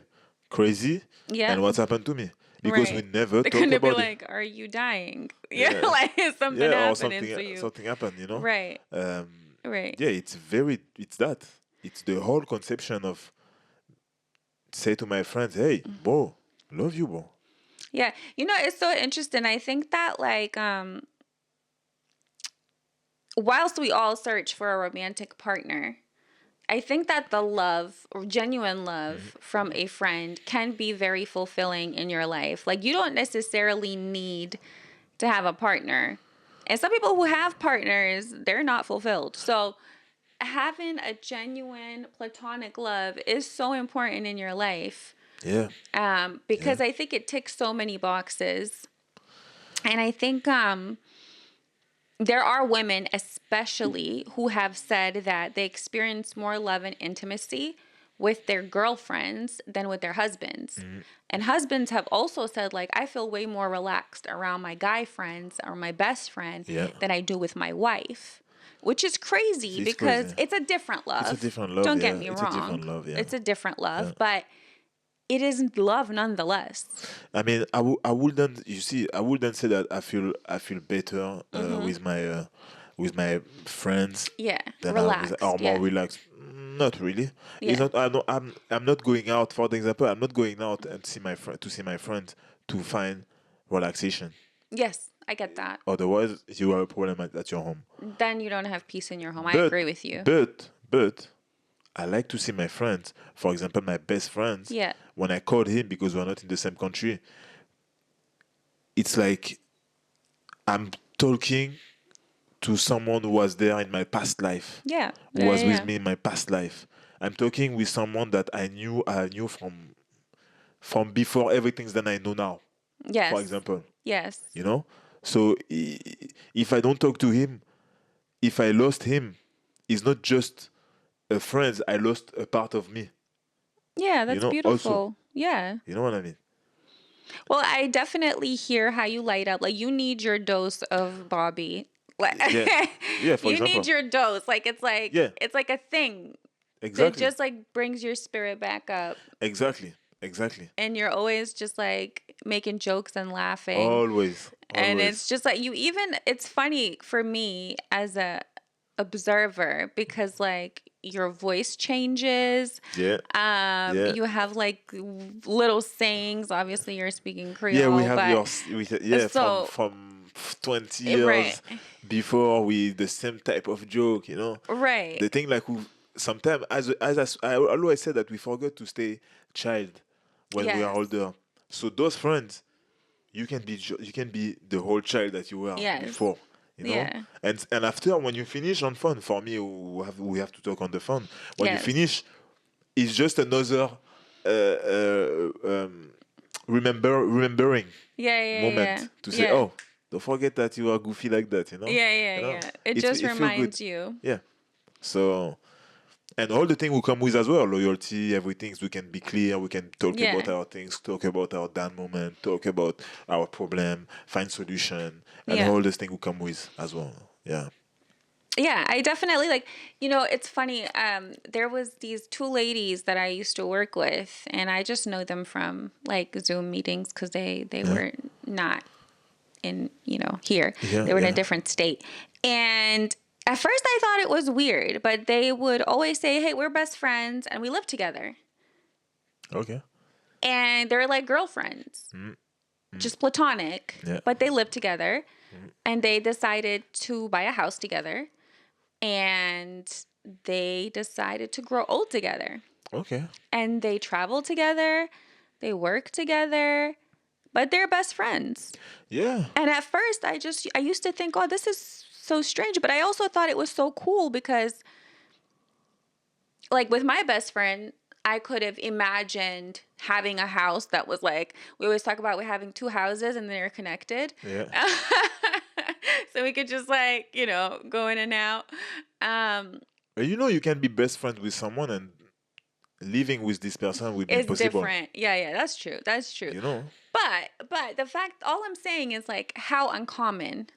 crazy, Yeah. and what's happened to me? Because we Right. never They're talk gonna be about it. like, "Are you dying?" Yeah, Yeah, like is something yeah, or happening to you. something happened, you know. Right. Right. Yeah, it's that. It's the whole conception of say to my friends, "Hey, bro, love you, bro." Yeah. It's so interesting. I think that like whilst we all search for a romantic partner, I think that the love or genuine love from a friend can be very fulfilling in your life. Like you don't necessarily need to have a partner. And some people who have partners, they're not fulfilled. So having a genuine platonic love is so important in your life. Yeah, Because yeah. I think it ticks so many boxes. And I think there are women, especially, who have said that they experience more love and intimacy with their girlfriends than with their husbands. And husbands have also said, like, I feel way more relaxed around my guy friends or my best friend Yeah. than I do with my wife, which is crazy It's because crazy. it's a different love. It's a different love, Don't yeah. get me It's a wrong. different love, yeah. It's a different love, Yeah. but it is love nonetheless. I mean, I wouldn't. You see, I wouldn't say that I feel better with my friends Yeah, than relaxed. or more Yeah, relaxed. Not really. It's yeah. not. I'm not going out. For example, I'm not going out and see my friend to see my friends to find relaxation. Yes, I get that. Otherwise, you have a problem at your home. Then you don't have peace in your home. I But agree with you. but I like to see my friends. For example, my best friends. Yeah. When I called him because we're not in the same country, it's like I'm talking to someone who was there in my past life. Yeah. Who Yeah, was yeah, with yeah. me in my past life. I'm talking with someone that I knew from before everything that I know now. Yes. For example, Yes. you know. So if I don't talk to him, if I lost him, it's not just a friend. I lost a part of me. Yeah, that's Also, beautiful. Yeah. you know what I mean? Well, I definitely hear how you light up. Like you need your dose of Bobby. Like Yeah. For you example, need your dose. Like yeah, it's like a thing that exactly, just like brings your spirit back up. exactly. And you're always just like making jokes and laughing. Always. And it's just like it's funny for me as a observer because like your voice changes. Yeah. Yeah. You have like little sayings. Obviously, you're speaking Yeah, we Creole, have but from so 20 right, years before with the same type of joke. right, The thing like sometimes I always say that we forget to stay child when we are yes, older. So those friends, you can be the whole child that you were yes, before. yeah, And after when you finish on phone, for me we have to talk on the phone. When you yes, finish, it's just another remembering yeah, yeah, yeah, moment to say, yeah, oh, don't forget that you are goofy like that. yeah, yeah, You know, yeah. It just it feel good. reminds you. Yeah. So, and all the things will come with as well, loyalty, everything. We can be clear. We can talk about Yeah, our things, talk about our down moment, talk about our problem, find solution, and yeah. all these things will come with as well. Yeah. Yeah, I definitely like, it's funny. There was these two ladies that I used to work with, and I just know them from like Zoom meetings because they Yeah. were not in, here. Yeah. They were in a Yeah. different state. And at first I thought it was weird, but they would always say, "Hey, we're best friends and we live together." Okay. And they're like girlfriends, just platonic, Yeah. but they live together and they decided to buy a house together. And they decided to grow old together. Okay. And they travel together, they work together, but they're best friends. Yeah. And at first, I used to think, oh, this is so strange. But I also thought it was so cool because, like, with my best friend, I could have imagined having a house that was like, we always talk about we having two houses and they're connected. Yeah. So we could just like, go in and out. But you can be best friends with someone and living with this person will be It's impossible. different. Yeah, that's true. That's true. You know? But the fact, all I'm saying is like how uncommon.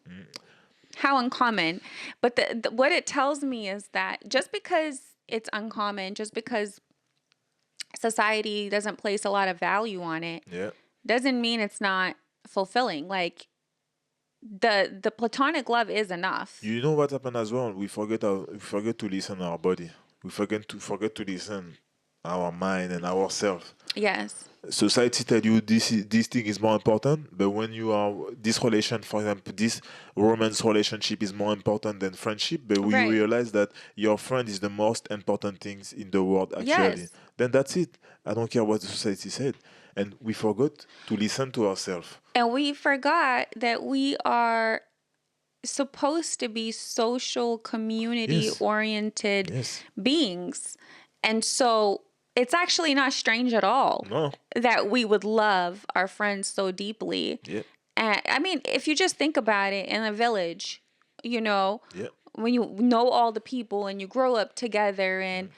How uncommon. But what it tells me is that just because it's uncommon, just because society doesn't place a lot of value on it, Yeah. doesn't mean it's not fulfilling. Like the platonic love is enough. You know what happened as well? We forget to listen our body. We forget to listen our mind and ourselves. Yes. Society tell you this thing is more important, but when you are this relation, for example, this romance relationship is more important than friendship, but you Right. realize that your friend is the most important things in the world actually. Yes. Then that's it. I don't care what the society said, and we forgot to listen to ourselves. And we forgot that we are supposed to be social, community oriented Yes. beings. And so it's actually not strange at all No. that we would love our friends so deeply. Yeah. And I mean, if you just think about it in a village, Yeah. when you know all the people and you grow up together and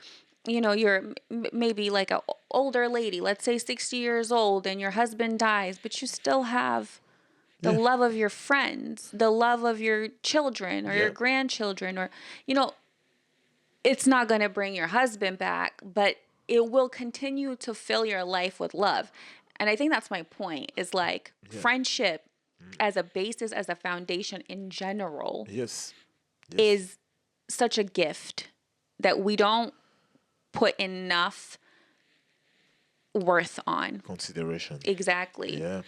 you're maybe like a older lady, let's say 60 years old, and your husband dies, but you still have the love of your friends, the love of your children or your grandchildren, or, it's not going to bring your husband back, but it will continue to fill your life with love. And I think that's my point is like friendship as a basis, as a foundation in general Yes. is such a gift that we don't put enough worth on. Consideration. Exactly. Yeah.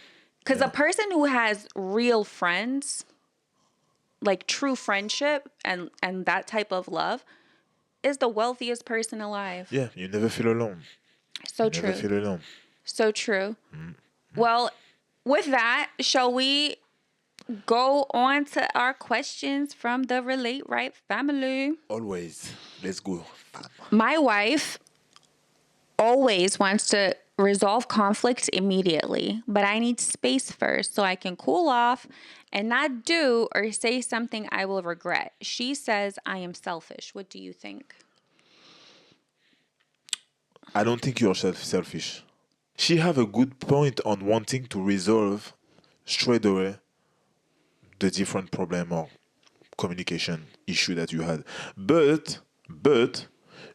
Because a person who has real friends, like true friendship and that type of love, is the wealthiest person alive. Yeah, you never feel alone. So You true. never feel alone. So true. Well, with that, shall we go on to our questions from the Relate Right family? Always. Let's go. My wife always wants to resolve conflict immediately, but I need space first so I can cool off and not do or say something I will regret. She says I am selfish. What do you think? I don't think you're selfish. She have a good point on wanting to resolve straight away the different problem or communication issue that you had. But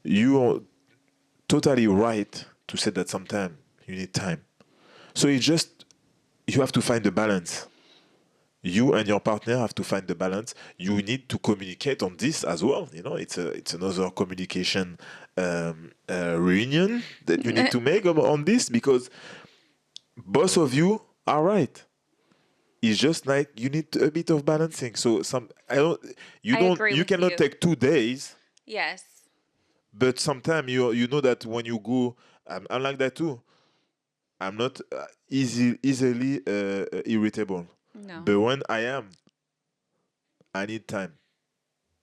you are totally right to say that sometimes you need time. So you have to find the balance. You and your partner have to find the balance. You need to communicate on this as well. It's another communication reunion that you need to make on this, because both of you are right. It's just like you need a bit of balancing. So I agree you with cannot you. take 2 days, Yes. but sometimes you know that when you go, I'm like that too. I'm not easily irritable. No. But when I am, I need time.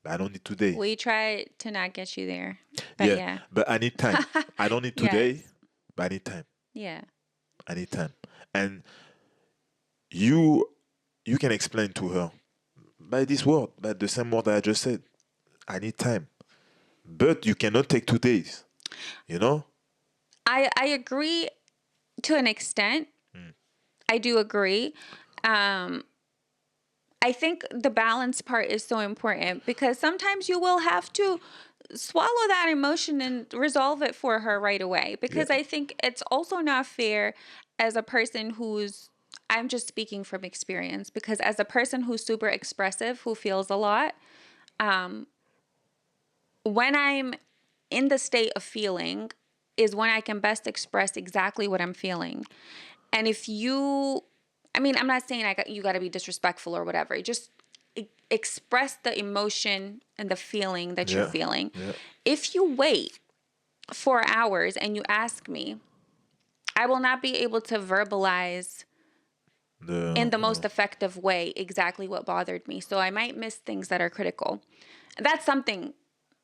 I don't need today. We try to not get you there. But yeah. But I need time. I don't need today, Yes. but I need time. Yeah. I need time. And you can explain to her by this word, by the same word that I just said. I need time. But you cannot take 2 days. You know? I agree to an extent. I do agree. I think the balance part is so important because sometimes you will have to swallow that emotion and resolve it for her right away. Because Yeah. I think it's also not fair as a person I'm just speaking from experience, because as a person who's super expressive, who feels a lot, when I'm in the state of feeling is when I can best express exactly what I'm feeling. And if I'm not saying you got to be disrespectful or whatever. Just express the emotion and the feeling that you're Yeah. feeling. Yeah. If you wait 4 hours and you ask me, I will not be able to verbalize in the most effective way exactly what bothered me. So I might miss things that are critical. That's something,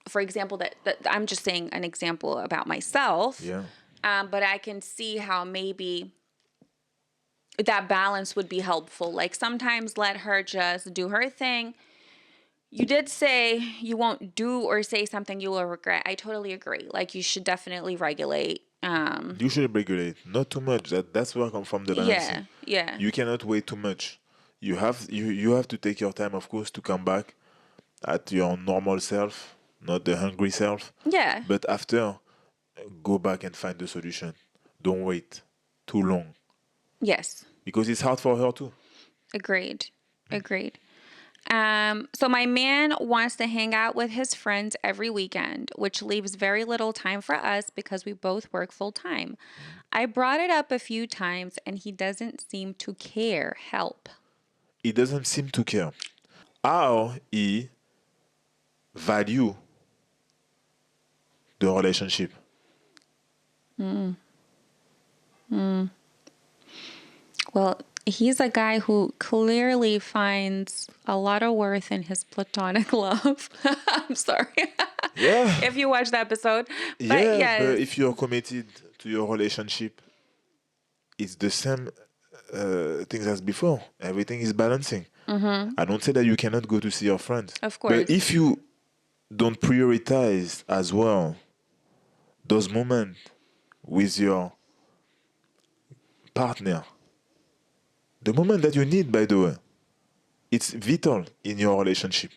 for example, that I'm just saying an example about myself. Yeah. But I can see how maybe that balance would be helpful. Like sometimes let her just do her thing. You did say you won't do or say something you will regret. I totally agree. Like you should definitely regulate. You should regulate, not too much. That's where I come from, the balancing. Yeah. You cannot wait too much. You have to take your time, of course, to come back at your normal self, not the hungry self. Yeah. But after, go back and find the solution. Don't wait too long, Yes. because it's hard for her too. Agreed. So my man wants to hang out with his friends every weekend, which leaves very little time for us because we both work full time. I brought it up a few times and he doesn't seem to care. Help. He doesn't seem to care. How he value the relationship. Well, he's a guy who clearly finds a lot of worth in his platonic love. I'm sorry. Yeah. If you watch the episode. But Yeah, yes. but if you're committed to your relationship, it's the same things as before. Everything is balancing. I don't say that you cannot go to see your friends. Of course. But if you don't prioritize as well those moments with your partner, the moment that you need, by the way, it's vital in your relationship.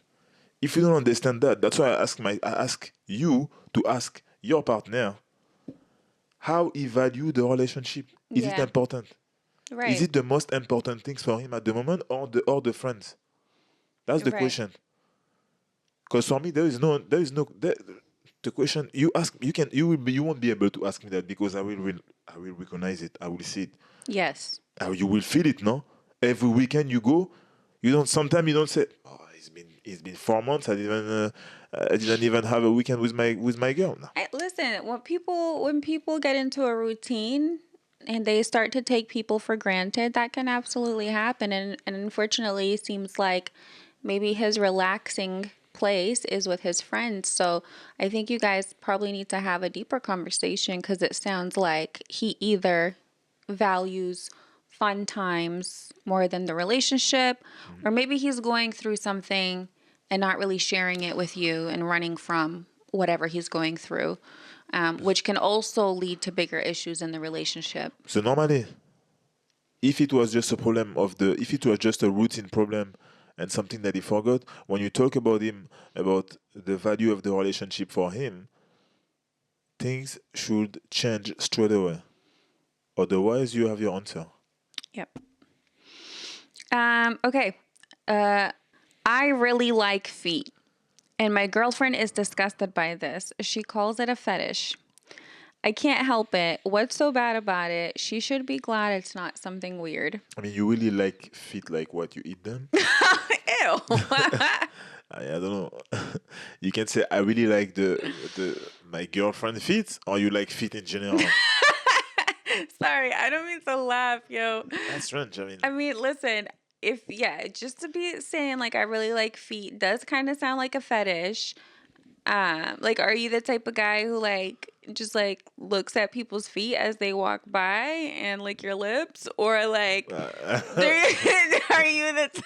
If you don't understand that, that's why I ask you to ask your partner how he value the relationship. Is it Yeah. important? Right. Is it the most important things for him at the moment, or the friends? That's the Right. question. Because for me, there is no the question you ask, you won't be able to ask me that because I will recognize it. I will see it. Yes. You will feel it, no? Every weekend you go, you don't. Sometimes you don't say, "Oh, it's been 4 months. I didn't even have a weekend with my girl." No. Listen, when people get into a routine and they start to take people for granted, that can absolutely happen. And unfortunately, it seems like maybe his relaxing place is with his friends. So I think you guys probably need to have a deeper conversation because it sounds like he either values fun times more than the relationship, or maybe he's going through something and not really sharing it with you and running from whatever he's going through, which can also lead to bigger issues in the relationship. So normally, if it was just a problem if it was just a routine problem and something that he forgot, when you talk about him, about the value of the relationship for him, things should change straight away. Otherwise, you have your answer. Yep. Okay. I really like feet, and my girlfriend is disgusted by this. She calls it a fetish. I can't help it. What's so bad about it? She should be glad it's not something weird. I mean, you really like feet, like what you eat them? Ew. I don't know. You can say I really like the my girlfriend feet, or you like feet in general. Sorry, I don't mean to laugh, yo. That's strange. I mean, listen, just to be saying like I really like feet does kind of sound like a fetish. Like, are you the type of guy who like just like looks at people's feet as they walk by and lick your lips, or like, are you the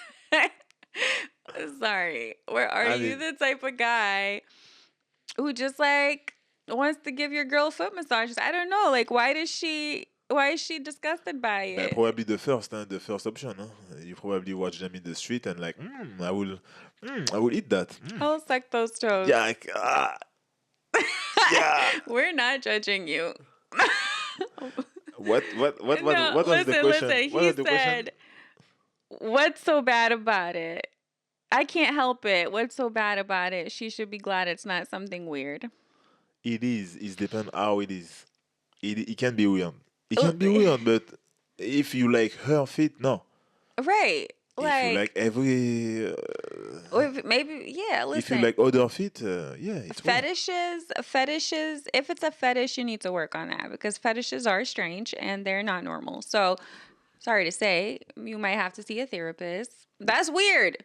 sorry, or are you the type of guy who just like wants to give your girl foot massages? I don't know. Like, why is she disgusted by it? Probably the first option. Huh? You probably watch them in the street and like, I will eat that. I'll suck those toes. Yeah, yeah. We're not judging you. What was the question? Listen, What he was the question? said, what's so bad about it? I can't help it. What's so bad about it? She should be glad it's not something weird. It is. It depends how it is. It can be weird. It can be weird, but if you like her feet, no. Right. If you like every, or if maybe, yeah, listen. if you like other feet, yeah, it's weird. Fetishes, if it's a fetish, you need to work on that because fetishes are strange and they're not normal. So, sorry to say, you might have to see a therapist. That's weird.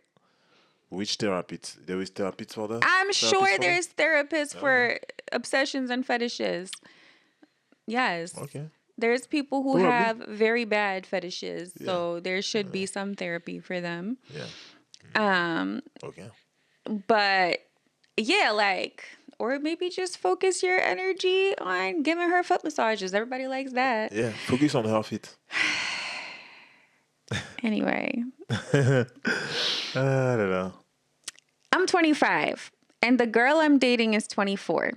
Which therapist? There is therapists for that? I'm sure there's therapists for obsessions and fetishes. Yes. Okay. There's people who Probably. have very bad fetishes, so there should be some therapy for them. Yeah. Okay. But yeah, like, or maybe just focus your energy on giving her foot massages. Everybody likes that. Yeah. Focus on her feet. Anyway. I don't know. I'm 25 and the girl I'm dating is 24.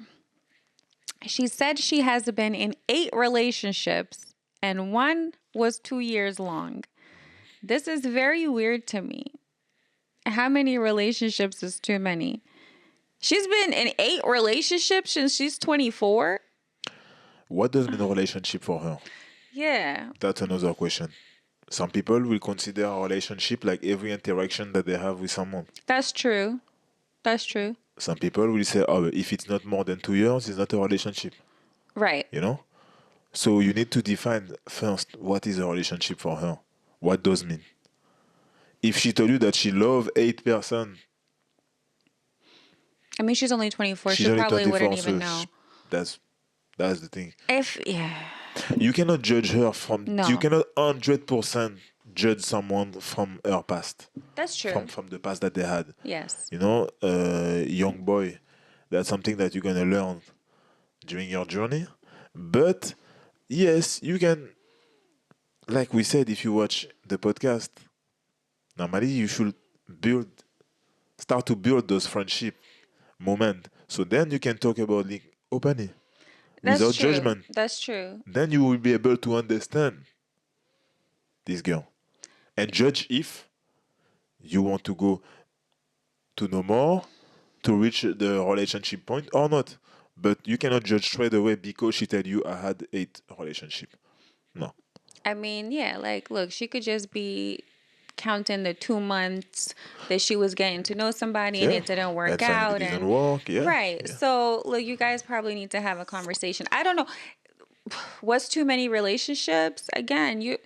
She said she has been in 8 relationships and one was 2 years long. This is very weird to me. How many relationships is too many? She's been in 8 relationships since she's 24. What does mean a relationship for her? Yeah. That's another question. Some people will consider a relationship like every interaction that they have with someone. That's true. That's true. Some people will say, oh, if it's not more than 2 years, it's not a relationship. Right. You know? So you need to define first what is a relationship for her. What does mean? If she told you that she loves 8 person, I mean, she's only 24. she's She only probably 24, wouldn't even know. That's the thing. Yeah. You cannot judge her No. You cannot 100% judge someone from her past. That's true. From the past that they had. Yes. You know, young boy, that's something that you're going to learn during your journey. But yes, you can, like we said, if you watch the podcast, normally you should start to build those friendship moments. So then you can talk about it openly. That's without true. judgment. That's true. Then you will be able to understand this girl and judge if you want to go to know more, to reach the relationship point or not. but you cannot judge straight away because she tell you I had 8 relationship. No. I mean, yeah, like, look, she could just be counting the 2 months that she was getting to know somebody and Yeah. it didn't work And finally out. it didn't And work. Yeah. right. Yeah. So, look, you guys probably need to have a conversation. I don't know. What's too many relationships? Again,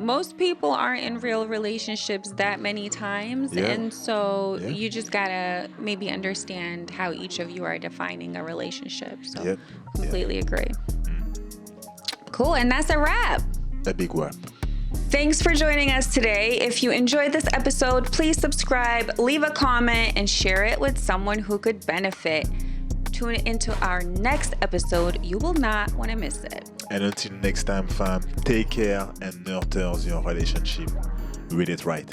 most people aren't in real relationships that many times. Yeah. And so Yeah. you just gotta maybe understand how each of you are defining a relationship. So Yep. completely agree. Cool. And that's a wrap. A big wrap. Thanks for joining us today. If you enjoyed this episode, please subscribe, leave a comment, and share it with someone who could benefit. Tune into our next episode. You will not want to miss it. And until next time, fam, take care and nurture your relationship. Read it right.